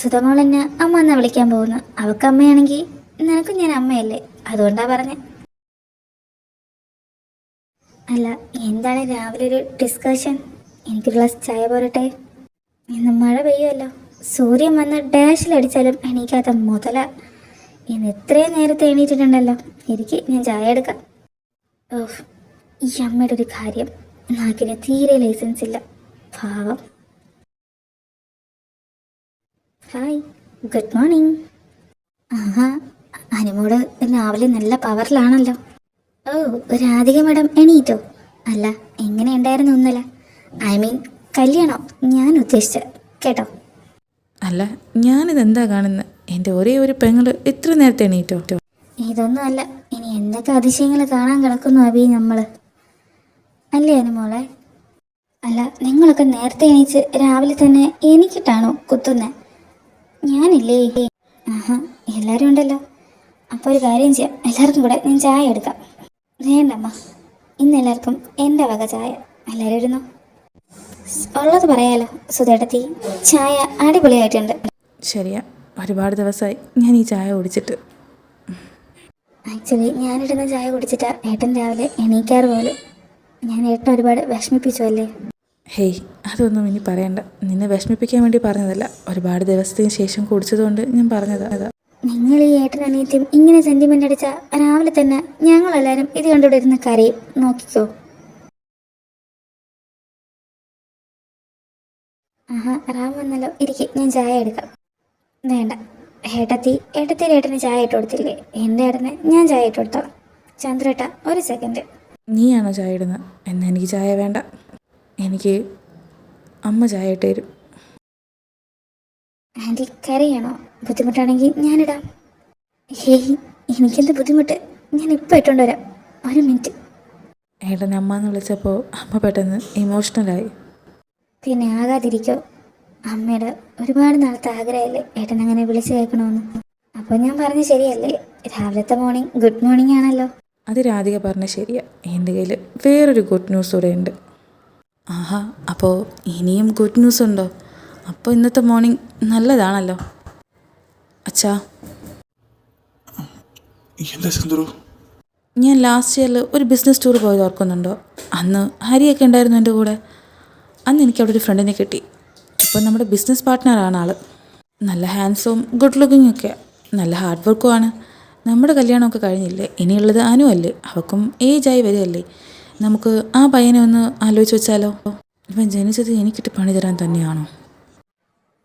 സുധമോൾ എന്നെ അമ്മ എന്നാ വിളിക്കാൻ പോകുന്നു. അവൾക്ക് അമ്മയാണെങ്കിൽ നിനക്കും ഞാൻ അമ്മയല്ലേ, അതുകൊണ്ടാ പറഞ്ഞേ. അല്ല, എന്താണ് രാവിലെ ഒരു ഡിസ്കഷൻ? എനിക്ക് ഗ്ലാസ് ചായ പോരട്ടെ? ഇന്ന് മഴ പെയ്യുമല്ലോ. സൂര്യൻ വന്ന് ഡാഷിലടിച്ചാലും എണീക്കാത്ത മുതല. ഇന്ന് എത്രയും നേരത്തെ എണീറ്റിട്ടുണ്ടല്ലോ. എനിക്ക് ഞാൻ ചായ എടുക്കാം. ഓഹ്, ഈ അമ്മയുടെ ഒരു കാര്യം, നാക്കിന് തീരെ ലൈസൻസ് ഇല്ല, പാവം. Hi, good morning. ആഹാ, അനുമോട് രാവിലെ നല്ല പവറിലാണല്ലോ. ഓ, രാധിക മാഡം എണീറ്റോ? അല്ല, എങ്ങനെയുണ്ടായിരുന്നു ഇന്നലെ? ഐ മീൻ കല്യാണം ഞാൻ ഉദ്ദേശിച്ചത് കേട്ടോ. അല്ല, ഞാനിതെന്താ കാണുന്നത്? എൻ്റെ ഒരേ ഒരു പെങ്ങൾ ഇത്ര നേരത്തെ എണീറ്റോ? ഇതൊന്നും അല്ല, ഇനി എന്തൊക്കെ അതിശയങ്ങൾ കാണാൻ കിടക്കുന്നു അഭി നമ്മൾ. അല്ലേ അനുമോളെ? അല്ല, നിങ്ങളൊക്കെ നേരത്തെ എണീച്ച് രാവിലെ തന്നെ എനിക്കിട്ടാണോ കുത്തുന്നത്? ഞാനില്ലേ? ആഹാ, എല്ലാവരും ഉണ്ടല്ലോ. അപ്പോൾ ഒരു കാര്യം ചെയ്യാം, എല്ലാവർക്കും കൂടെ ഞാൻ ചായ എടുക്കാം. വേണ്ടമ്മ, ഇന്ന് എല്ലാവർക്കും എൻ്റെ വക ചായ. എല്ലാവരും ഇരുന്നോ. ഉള്ളത് പറയാലോ സുധേട്ടത്തി, ചായ അടിപൊളിയായിട്ടുണ്ട്. ശരിയാ, ഒരുപാട് ദിവസമായി ഞാൻ ഈ ചായ കുടിച്ചിട്ട്. ആക്ച്വലി ഞാനിടുന്ന ചായ കുടിച്ചിട്ടാ ഏട്ടൻ രാവിലെ എണീക്കാറ് പോലും. ഞാൻ ഏട്ടൻ ഒരുപാട് വിഷമിപ്പിച്ചു അല്ലേ? ഹേയ്, അതൊന്നും ഇനി പറയണ്ട. നിന്നെ വിഷമിപ്പിക്കാൻ വേണ്ടി പറഞ്ഞതല്ല, ഒരുപാട് ദിവസത്തിന് ശേഷം കുടിച്ചതുകൊണ്ട് ഞാൻ പറഞ്ഞതാ. നിങ്ങൾ ഈ ഏട്ടൻ അനിയത്തിയും ഇങ്ങനെ സെൻറ്റിമെൻ്റ് അടിച്ചാൽ രാവിലെ തന്നെ ഞങ്ങളെല്ലാവരും ഇത് കണ്ടുവിടെ ഇരുന്ന് കരയും. നോക്കിക്കോ. ആഹാ, റാം വന്നല്ലോ. ഇരിക്കെ, ഞാൻ ചായ എടുക്കാം. വേണ്ട, ഏട്ടത്തിയുടെ ഏട്ടന് ചായ ഇട്ട് കൊടുത്തില്ലേ? എൻ്റെ ഏട്ടന് ഞാൻ ചായ ഇട്ട് കൊടുത്തോളാം. ചന്ദ്രേട്ട, ഒരു സെക്കൻഡ്. നീയാണോ ചായ ഇടുന്നത്? എന്നാൽ എനിക്ക് ചായ വേണ്ട, എനിക്ക് അമ്മ ചായ ഇട്ട് തരും. ആൻറ്റി കരയാണോ? ബുദ്ധിമുട്ടാണെങ്കിൽ ഞാനിടാം. ഹേയ്, എനിക്കെന്ത് ബുദ്ധിമുട്ട്? ഞാൻ ഇപ്പോൾ ഇട്ടുകൊണ്ട് വരാം, ഒരു മിനിറ്റ്. ഏട്ടൻ അമ്മ എന്ന് വിളിച്ചപ്പോൾ അമ്മ പെട്ടെന്ന് ഇമോഷണലായി. പിന്നെ ആകാതിരിക്കോ? അമ്മയുടെ ഒരുപാട് നാളത്തെ ആഗ്രഹമല്ലേ ഏട്ടൻ അങ്ങനെ വിളിച്ച് കേൾക്കണമെന്ന്. അപ്പോൾ ഞാൻ പറഞ്ഞ ശരിയല്ലേ? രാവിലത്തെ മോർണിംഗ് ഗുഡ് മോർണിംഗ് ആണല്ലോ. അത് രാധിക പറഞ്ഞ ശരിയാ. എൻ്റെ കയ്യിൽ വേറൊരു ഗുഡ് ന്യൂസ് കൂടെ ഉണ്ട്. ആഹാ, അപ്പോൾ ഇനിയും ഗുഡ് ന്യൂസ് ഉണ്ടോ? അപ്പോൾ ഇന്നത്തെ മോർണിംഗ് നല്ലതാണല്ലോ. അച്ഛാ, എന്താ ചന്ദ്രു? ഞാൻ ലാസ്റ്റ് ഇയറിൽ ഒരു ബിസിനസ് ടൂർ പോയത് ഓർക്കുന്നുണ്ടോ? അന്ന് ഹരിയൊക്കെ ഉണ്ടായിരുന്നു എൻ്റെ കൂടെ. അന്ന് എനിക്ക് അവിടെ ഒരു ഫ്രണ്ടിനെ കിട്ടി. അപ്പോൾ നമ്മുടെ ബിസിനസ് പാർട്ട്ണറാണ് ആൾ. നല്ല ഹാൻഡ്സും ഗുഡ് ലുക്കിംഗ് ഒക്കെ, നല്ല ഹാർഡ് വർക്കും ആണ്. നമ്മുടെ കല്യാണമൊക്കെ കഴിഞ്ഞില്ലേ, ഇനിയുള്ളത് അനു അല്ലേ? അവൾക്കും ഏജായി വരികയല്ലേ. നമുക്ക് ആ പയ്യനെ ഒന്ന് ആലോചിച്ച് വെച്ചാലോ? ഇവൻ ജനിച്ചത് എനിക്കിട്ട് പണി തരാൻ തന്നെയാണോ?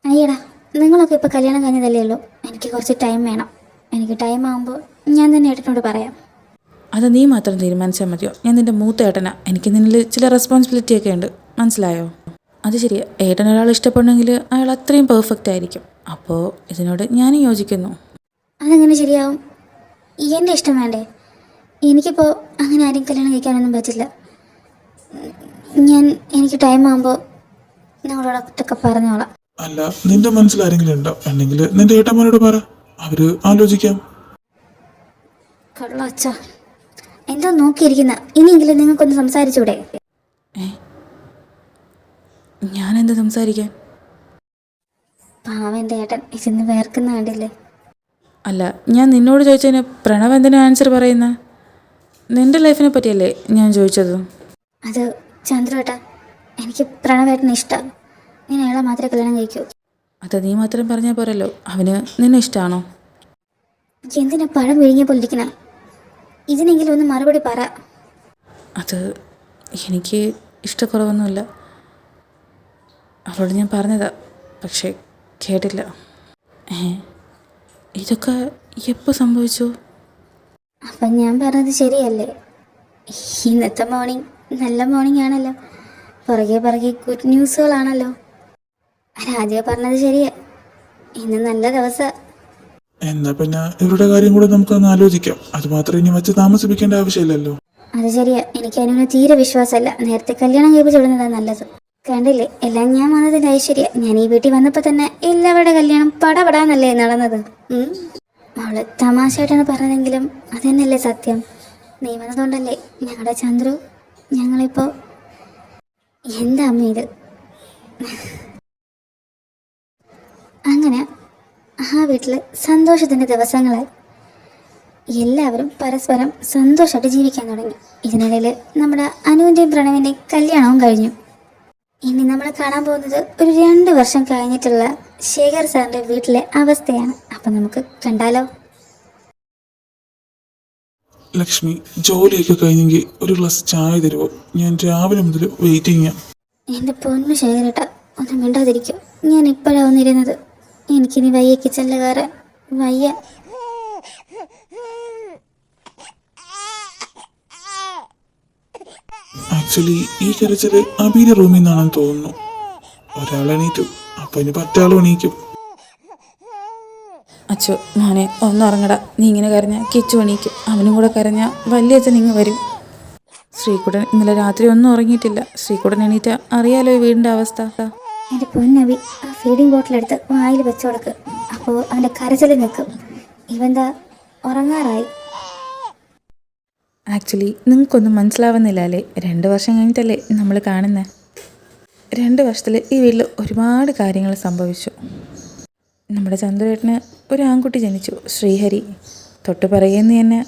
അയ്യടാ, നിങ്ങളൊക്കെ ഇപ്പോൾ കല്യാണം കഴിഞ്ഞതല്ലേ ഉള്ളൂ. എനിക്ക് കുറച്ച് ടൈം വേണം. എനിക്ക് ടൈം ആകുമ്പോൾ ഞാൻ തന്നെ ഏട്ടനോട് പറയാം. അത് നീ മാത്രം തീരുമാനിച്ചാൽ മതിയോ? ഞാൻ നിൻ്റെ മൂത്ത ഏട്ടനാ, എനിക്ക് നിന്നിൽ ചില റെസ്പോൺസിബിലിറ്റി ഒക്കെ ഉണ്ട്, മനസ്സിലായോ? അത് ശരിയാ, ഏട്ടൻ ഒരാൾ ഇഷ്ടപ്പെടണമെങ്കിൽ അയാൾ അത്രയും പെർഫെക്റ്റ് ആയിരിക്കും. അപ്പോൾ ഇതിനോട് ഞാനും യോജിക്കുന്നു. അതെങ്ങനെ ശരിയാവും? എൻ്റെ ഇഷ്ടം വേണ്ടേ? എനിക്കിപ്പോൾ അങ്ങനെ ആരും കല്യാണം കഴിക്കാനൊന്നും പറ്റില്ല. എനിക്ക് ടൈം ആകുമ്പോൾ നിങ്ങളോടൊക്കെ പറഞ്ഞോളാം. അല്ല, നിന്റെ മനസ്സിൽ ആരെങ്കിലും ഉണ്ടോ? അല്ലെങ്കിൽ നിന്റെ ഏട്ടന്മാരോട് പറ, അവര് ആലോചിക്കാം. കൊള്ളാം അച്ഛാ, എന്താ നോക്കിയിരിക്കുന്ന? ഇനിയെങ്കിലും നിങ്ങൾക്കൊന്ന് സംസാരിച്ചൂടെ? ഞാനെന്ത് സംസാരിക്കാൻ? പാവൻ്റെ ഏട്ടൻ ഇതിന്ന് വേർക്കുന്ന കണ്ടില്ലേ? അല്ല, ഞാൻ നിന്നോട് ചോദിച്ചതിന് പ്രണവ് എന്തിനാ ആൻസർ പറയുന്നത്? നിൻ്റെ ലൈഫിനെ പറ്റിയല്ലേ ഞാൻ ചോദിച്ചത്? അത് ചന്ദ്രേട്ടാ, എനിക്ക് പ്രണവേട്ടനെ ഇഷ്ടമാണ്. ഞാൻ അയാളെ മാത്രമേ കല്യാണം കഴിക്കൂ. അത് നീ മാത്രം പറഞ്ഞാൽ പോരല്ലോ, അവന് നിന്നെ ഇഷ്ടമാണോ? എന്തിനാ പഴം വിഴുങ്ങിയ പൊലിക്കണ? ഇതിനെങ്കിലും ഒന്ന് മറുപടി പറ. അത് എനിക്ക് ഇഷ്ടക്കുറവൊന്നുമില്ല. അവളോട് ഞാൻ പറഞ്ഞതാ, പക്ഷേ കേട്ടില്ല. ഇതൊക്കെ എപ്പോൾ സംഭവിച്ചു? അപ്പം ഞാൻ പറഞ്ഞത് ശരിയല്ലേ? ഇന്നത്തെ മോർണിംഗ് നല്ല മോർണിംഗ് ആണല്ലോ. പുറകെ ഗുഡ് ന്യൂസുകളാണല്ലോ. രാജ പറഞ്ഞത് ശരിയാ, ഇന്ന് നല്ല ദിവസം. എന്നാ പിന്നെ ഇവരുടെ കാര്യം കൂടെ നമുക്കൊന്ന് ആലോചിക്കാം. അത് മാത്രം ഇനി വെച്ച് താമസിപ്പിക്കേണ്ട ആവശ്യമില്ലല്ലോ. അത് ശരിയാ, എനിക്ക് അതിനോട് തീരെ വിശ്വാസമല്ല. നേരത്തെ കല്യാണം കഴിപ്പിച്ച് വിടുന്നതാണ് നല്ലത്. കണ്ടില്ലേ, എല്ലാം ഞാൻ വന്നതിൻ്റെ ഐശ്വര്യ. ഞാൻ ഈ വീട്ടിൽ വന്നപ്പോൾ തന്നെ എല്ലാവരുടെ കല്യാണം പടപടാന്നല്ലേ നടന്നത്. അവള് തമാശയായിട്ടാണ് പറഞ്ഞതെങ്കിലും അത് തന്നെയല്ലേ സത്യം. നീ വന്നതുകൊണ്ടല്ലേ ഞങ്ങളുടെ ചന്ദ്രു ഞങ്ങളിപ്പോൾ. എന്താ അമ്മ ഇത്? അങ്ങനെ ആ വീട്ടിൽ സന്തോഷത്തിൻ്റെ ദിവസങ്ങളായി. എല്ലാവരും പരസ്പരം സന്തോഷമായിട്ട് ജീവിക്കാൻ തുടങ്ങി. ഇതിനിടയിൽ നമ്മുടെ അനുവിൻ്റെയും പ്രണവിൻ്റെയും കല്യാണവും കഴിഞ്ഞു. ഇനി നമ്മൾ കാണാൻ പോകുന്നത് ഒരു 2 വർഷം കഴിഞ്ഞിട്ടുള്ള ശേഖർ സാറിൻ്റെ വീട്ടിലെ അവസ്ഥയാണ്. അപ്പം നമുക്ക് കണ്ടാലോ? ലക്ഷ്മി, ജോലിയൊക്കെ കഴിഞ്ഞെങ്കിൽ ഒരു ഗ്ലാസ് ചായ തരുമോ? ഞാൻ രാവിലെ മുതൽ വെയിറ്റിംഗ്. എൻ്റെ പൊന്നു ശേഖരേട്ട, ഒന്നും മിണ്ടാതിരിക്കും. ഞാൻ ഇപ്പോഴാണ് വന്നിരുന്നത്. എനിക്കിനി വയ്യക്ക് ചെല്ലുകാരൻ വയ്യ. ആക്ച്വലി ഈ കരച്ചില് അബീന്റെ റൂമിൽ നിന്നാണെന്ന് തോന്നുന്നു. ഒരാൾ എണീറ്റു, അപ്പൊ ഇനി 10 ആളും എണീക്കും. അച്ചോ മോനെ ഒന്നുറങ്ങടാ. നീ ഇങ്ങനെ കരഞ്ഞാൽ കിച്ചു എണീക്കും. അവനും കൂടെ കരഞ്ഞാൽ വലിയച്ഛൻ ഇങ്ങ് വരും. ശ്രീകുട്ടൻ ഇന്നലെ രാത്രി ഒന്നും ഉറങ്ങിയിട്ടില്ല. ശ്രീകുട്ടൻ എണീറ്റ അറിയാലോ ഈ വീടിൻ്റെ അവസ്ഥ. എൻ്റെ പൊന്നബി, ആ ഫീഡിങ് ബോട്ടിലെടുത്ത് വായിൽ വെച്ചു കൊടുക്ക്. അപ്പോൾ അവൻ്റെ കരച്ചിൽ നിൽക്കും. ഇവന്താ ഉറങ്ങാറായി. ആക്ച്വലി നിങ്ങൾക്കൊന്നും മനസ്സിലാവുന്നില്ല അല്ലേ? 2 വർഷം കഴിഞ്ഞിട്ടല്ലേ നമ്മൾ കാണുന്നത്. 2 വർഷത്തിൽ ഈ വീട്ടിൽ ഒരുപാട് കാര്യങ്ങൾ സംഭവിച്ചു. നമ്മുടെ ചന്ദ്രേട്ടന് ഒരു ആൺകുട്ടി ജനിച്ചു, ശ്രീഹരി. തൊട്ട് പറയുന്ന തന്നെ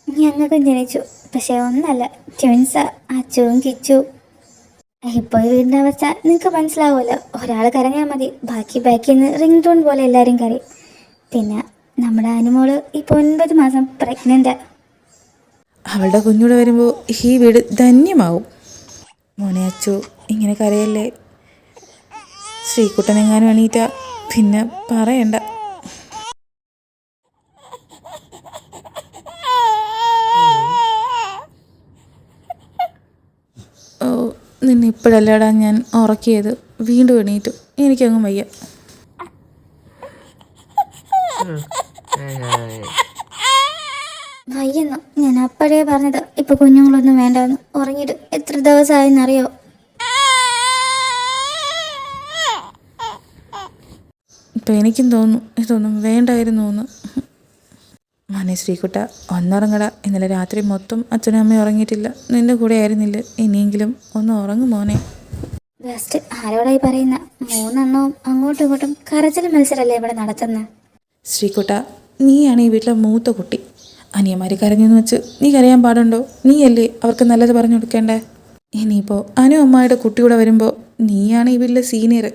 ഞങ്ങൾക്കും ജനിച്ചു. പക്ഷെ ഒന്നല്ല, ട്വിൻസാ, അച്ചുവും കിച്ചു. ഇപ്പോൾ ഈ വീടിൻ്റെ അവസ്ഥ നിങ്ങൾക്ക് മനസ്സിലാവുമല്ലോ. ഒരാൾ കരഞ്ഞാൽ മതി, ബാക്കിയിൽ നിന്ന് റിംഗ് ടോൺ പോലെ എല്ലാവരും കരയും. പിന്നെ നമ്മുടെ അനുമോള് ഇപ്പോൾ 9 മാസം പ്രഗ്നൻ്റ്. അവളുടെ കുഞ്ഞൂടെ വരുമ്പോൾ ഈ വീട് ധന്യമാവും. മോനെ അച്ചു, ഇങ്ങനെ കരയല്ലേ. ശ്രീകുട്ടനെങ്ങാനും എണീറ്റ പിന്നെ പറയണ്ട. ഓ, നിന്നെ ഇപ്പോഴല്ലേടാ ഞാൻ ഉറക്കിയത്. വീണ്ടും എണീറ്റു. എനിക്കങ്ങും വയ്യ. വയ്യെന്നു ഞാൻ അപ്പോഴേ പറഞ്ഞത്. ഇപ്പോൾ കുഞ്ഞുങ്ങളൊന്നും വേണ്ടെന്ന്. ഉറങ്ങിയിട്ട് എത്ര ദിവസമായെന്നറിയോ? ഇപ്പം എനിക്കും തോന്നുന്നു ഇതൊന്നും വേണ്ടായിരുന്നു എന്ന്. മോനെ ശ്രീകുട്ട, ഒന്നുറങ്ങടാ. ഇന്നലെ രാത്രി മൊത്തം അച്ഛനും അമ്മയും ഉറങ്ങിയിട്ടില്ല. നിൻ്റെ കൂടെ ആയിരുന്നില്ല. ഇനിയെങ്കിലും ഒന്ന് ഉറങ്ങും മോനെ. ബെസ്റ്റ് ആരോടായി പറയുന്ന? 3 എണ്ണവും അങ്ങോട്ടും ഇങ്ങോട്ടും കരച്ചിൽ മത്സരമല്ലേ ഇവിടെ നടത്തുന്നത്? ശ്രീകുട്ട, നീയാണ് ഈ വീട്ടിലെ മൂത്ത കുട്ടി. അനിയന്മാർ കരഞ്ഞെന്ന് വെച്ച് നീ കരയാൻ പാടുണ്ടോ? നീയല്ലേ അവർക്ക് നല്ലത് പറഞ്ഞു കൊടുക്കേണ്ടേ? ഇനിയിപ്പോൾ അനു അമ്മയുടെ കുട്ടികൂടെ വരുമ്പോൾ നീയാണ് ഈ വീട്ടിലെ സീനിയർ.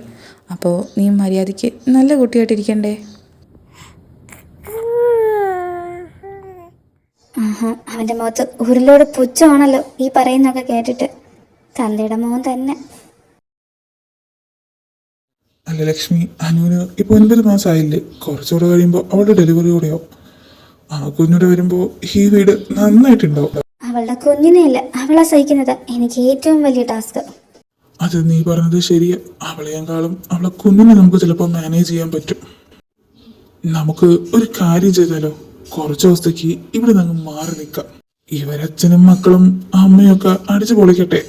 അപ്പോൾ നീ മര്യാദയ്ക്ക് നല്ല കുട്ടിയായിട്ടിരിക്കണ്ടേ? അവൻ്റെ മുഖത്ത് ഉരുളോട് പുച്ഛമാണല്ലോ ഈ പറയുന്നൊക്കെ കേട്ടിട്ട്. തന്തയുടെ മോൻ തന്നെ. അല്ല ലക്ഷ്മി, അനുവിന് ഇപ്പൊ 9 മാസമായില്ലേ? കുറച്ചുകൂടെ കഴിയുമ്പോൾ അവളുടെ ഡെലിവറി കൂടെയാവും. ആ കുഞ്ഞൂടെ വരുമ്പോൾ ഈ വീട് നന്നായിട്ടുണ്ടാവും. അവളുടെ കുഞ്ഞിനെയല്ല, അവളെ സഹിക്കുന്നത് എനിക്ക് ഏറ്റവും വലിയ ടാസ്ക്. അത് നീ പറഞ്ഞത് ശരിയാ. അവളെക്കാളും അവളെ കുഞ്ഞിനെ നമുക്ക് ചിലപ്പോൾ മാനേജ് ചെയ്യാൻ പറ്റും. നമുക്ക് ഒരു കാര്യം ചെയ്താലോ? കുറച്ച് ദിവസത്തേക്ക് ഇവിടെ നിന്ന് മാറി നിൽക്കാം. ഇവരച്ഛനും മക്കളും അമ്മയൊക്കെ അടിച്ചു പൊളിക്കട്ടെ.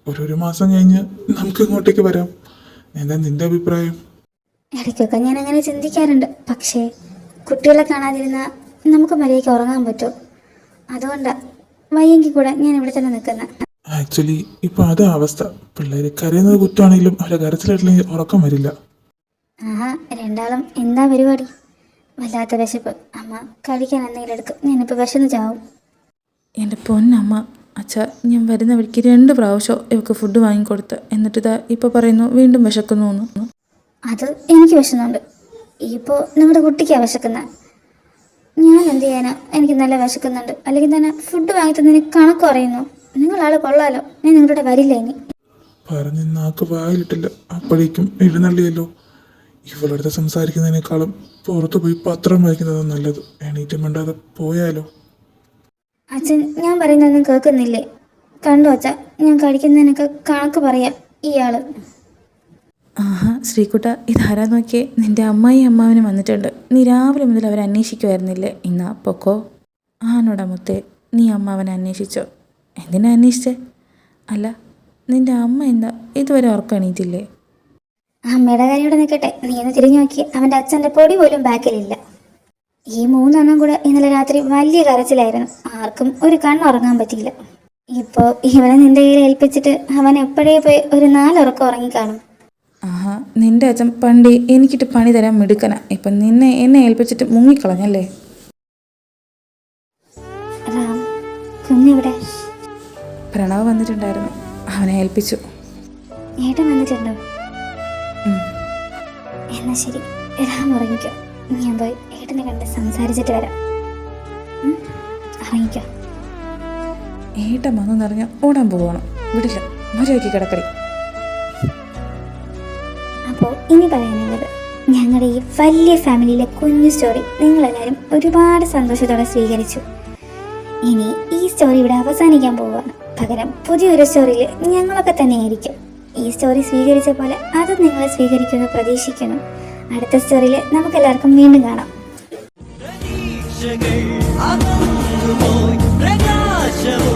ഒരു മാസം കഴിഞ്ഞ് നമുക്ക് ഇങ്ങോട്ടേക്ക് വരാം. എന്താ നിന്റെ അഭിപ്രായം? ഇടയ്ക്കൊക്കെ ഞാൻ അങ്ങനെ ചിന്തിക്കാറുണ്ട്. പക്ഷേ കുട്ടികളെ കാണാതിരുന്നാൽ നമുക്ക് മര്യാദയ്ക്ക് ഉറങ്ങാൻ പറ്റുമോ? അതുകൊണ്ടാണ് വയ്യെങ്കിൽ കൂടെ ഞാൻ ഇവിടെ തന്നെ നിൽക്കുന്നത്. ആക്ച്വലി ഇപ്പൊ അതാ അവസ്ഥ. പിള്ളേര് കരയുന്നത് കുറ്റമാണെങ്കിലും അവരെ കരച്ചിലായിട്ടില്ലെങ്കിൽ ഉറക്കം വരില്ല. ആഹാ, രണ്ടാളും എന്താ പരിപാടി? വല്ലാത്ത വിശപ്പ്. അമ്മ കഴിക്കാൻ എന്തെങ്കിലും എടുക്കും. ഞാനിപ്പോൾ വിശന്ന് ചാവും. എൻ്റെ പൊന്നമ്മ, അച്ഛ ഞാൻ വരുന്ന വഴിക്ക് 2 പ്രാവശ്യം ഇവക്ക് ഫുഡ് വാങ്ങിക്കൊടുത്ത്, എന്നിട്ടിതാ ഇപ്പോൾ പറയുന്നു വീണ്ടും വിശക്കുന്നു എന്ന്. അത് എനിക്ക് വിശന്നുണ്ട്. ഇപ്പോൾ നിങ്ങളുടെ കുട്ടിക്കാണ് വിശക്കുന്നത്. ഞാൻ എന്ത് ചെയ്യാനാ? എനിക്ക് നല്ല വിശക്കുന്നുണ്ട്. അല്ലെങ്കിൽ തന്നെ ഫുഡ് വാങ്ങി തന്നതിന് കണക്ക് പറയുന്നു. നിങ്ങളാൾ കൊള്ളാലോ. ഞാൻ നിങ്ങളുടെ വരില്ല ഇനി. പറഞ്ഞ് നാക്ക് വായിലിട്ടില്ല, അപ്പോഴേക്കും എഴുന്നള്ളിയല്ലോ. ഇവളടുത്ത് സംസാരിക്കുന്നതിനേക്കാളും പുറത്തു പോയി പത്രം വായിക്കുന്നതാണ് നല്ലത്. എണീറ്റ് മിണ്ടാതെ പോയാലോ? അച്ഛൻ ഞാൻ പറയുന്നതൊന്നും കേൾക്കുന്നില്ലേ? കണ്ടു അച്ഛ, ഞാൻ കഴിക്കുന്നതിനൊക്കെ കണക്ക് പറയാം ഇയാൾ. ആഹാ ശ്രീകുട്ട, ഇതാരാ നോക്കിയേ? നിൻ്റെ അമ്മായി അമ്മാവനും വന്നിട്ടുണ്ട്. നീ രാവിലെ മുതൽ അവരെ അന്വേഷിക്കുമായിരുന്നില്ലേ? ഇന്നാ പൊക്കോ. ആണോടാ മുത്തേ, നീ അമ്മാവനെ അന്വേഷിച്ചോ? എന്തിനാ അന്വേഷിച്ചേ? അല്ല, നിൻ്റെ അമ്മ എന്താ ഇതുവരെ ഉറക്കം എണീറ്റില്ലേ? അമ്മയുടെ കാര്യം ഇവിടെ നിൽക്കട്ടെ. നീ ഒന്ന് തിരിഞ്ഞു നോക്കി, അവൻ്റെ അച്ഛൻ്റെ പൊടി പോലും ബാക്കിലില്ല. ഈ 3 എണ്ണം കൂടെ ഇന്നലെ രാത്രി വലിയ കരച്ചിലായിരുന്നു. ആർക്കും ഒരു കണ്ണുറങ്ങാൻ പറ്റിയില്ല. ഇപ്പോൾ ഇവനെ നിന്റെ കയ്യിൽ ഏൽപ്പിച്ചിട്ട് അവൻ എപ്പോഴേ പോയി ഒരു 4 ഉറക്കം ഉറങ്ങിക്കാണും. ആഹാ, നിൻ്റെ അച്ഛൻ പണ്ട് എനിക്കിട്ട് പണി തരാൻ മിടുക്കനാ. ഇപ്പം എന്നെ ഏൽപ്പിച്ചിട്ട് മുങ്ങിക്കളഞ്ഞല്ലേ? റാം, കുഞ്ഞെവിടെ? പ്രണവ് വന്നിട്ടുണ്ടായിരുന്നു, അവനെ ഏൽപ്പിച്ചു. ഏട്ടൻ വന്നിട്ടുണ്ടോ? എന്നാ ശരി, റാം ഉറങ്ങിക്കോ. ഞാൻ പോയി ഏട്ടനെ കണ്ട് സംസാരിച്ചിട്ട് വരാം. ഉറങ്ങിക്കോ. ഏട്ടൻ വന്നെന്നറിഞ്ഞാൽ ഓടാൻ പോവണം. വിടില്ല, മര്യാദയ്ക്ക് കിടക്കടി. അപ്പോൾ ഇനി പറയാനുള്ളത്, ഞങ്ങളുടെ ഈ വലിയ ഫാമിലിയിലെ കുഞ്ഞു സ്റ്റോറി നിങ്ങളെല്ലാവരും ഒരുപാട് സന്തോഷത്തോടെ സ്വീകരിച്ചു. ഇനി ഈ സ്റ്റോറി ഇവിടെ അവസാനിക്കാൻ പോവുകയാണ്. പകരം പുതിയൊരു സ്റ്റോറിയിൽ ഞങ്ങളൊക്കെ തന്നെയായിരിക്കും. ഈ സ്റ്റോറി സ്വീകരിച്ച പോലെ അത് നിങ്ങളെ സ്വീകരിക്കുമെന്ന് പ്രതീക്ഷിക്കുന്നു. അടുത്ത സ്റ്റോറിയിൽ നമുക്കെല്ലാവർക്കും വീണ്ടും കാണാം. പ്രതീക്ഷകൾ അകന്നുപോയി, പ്രകാശവും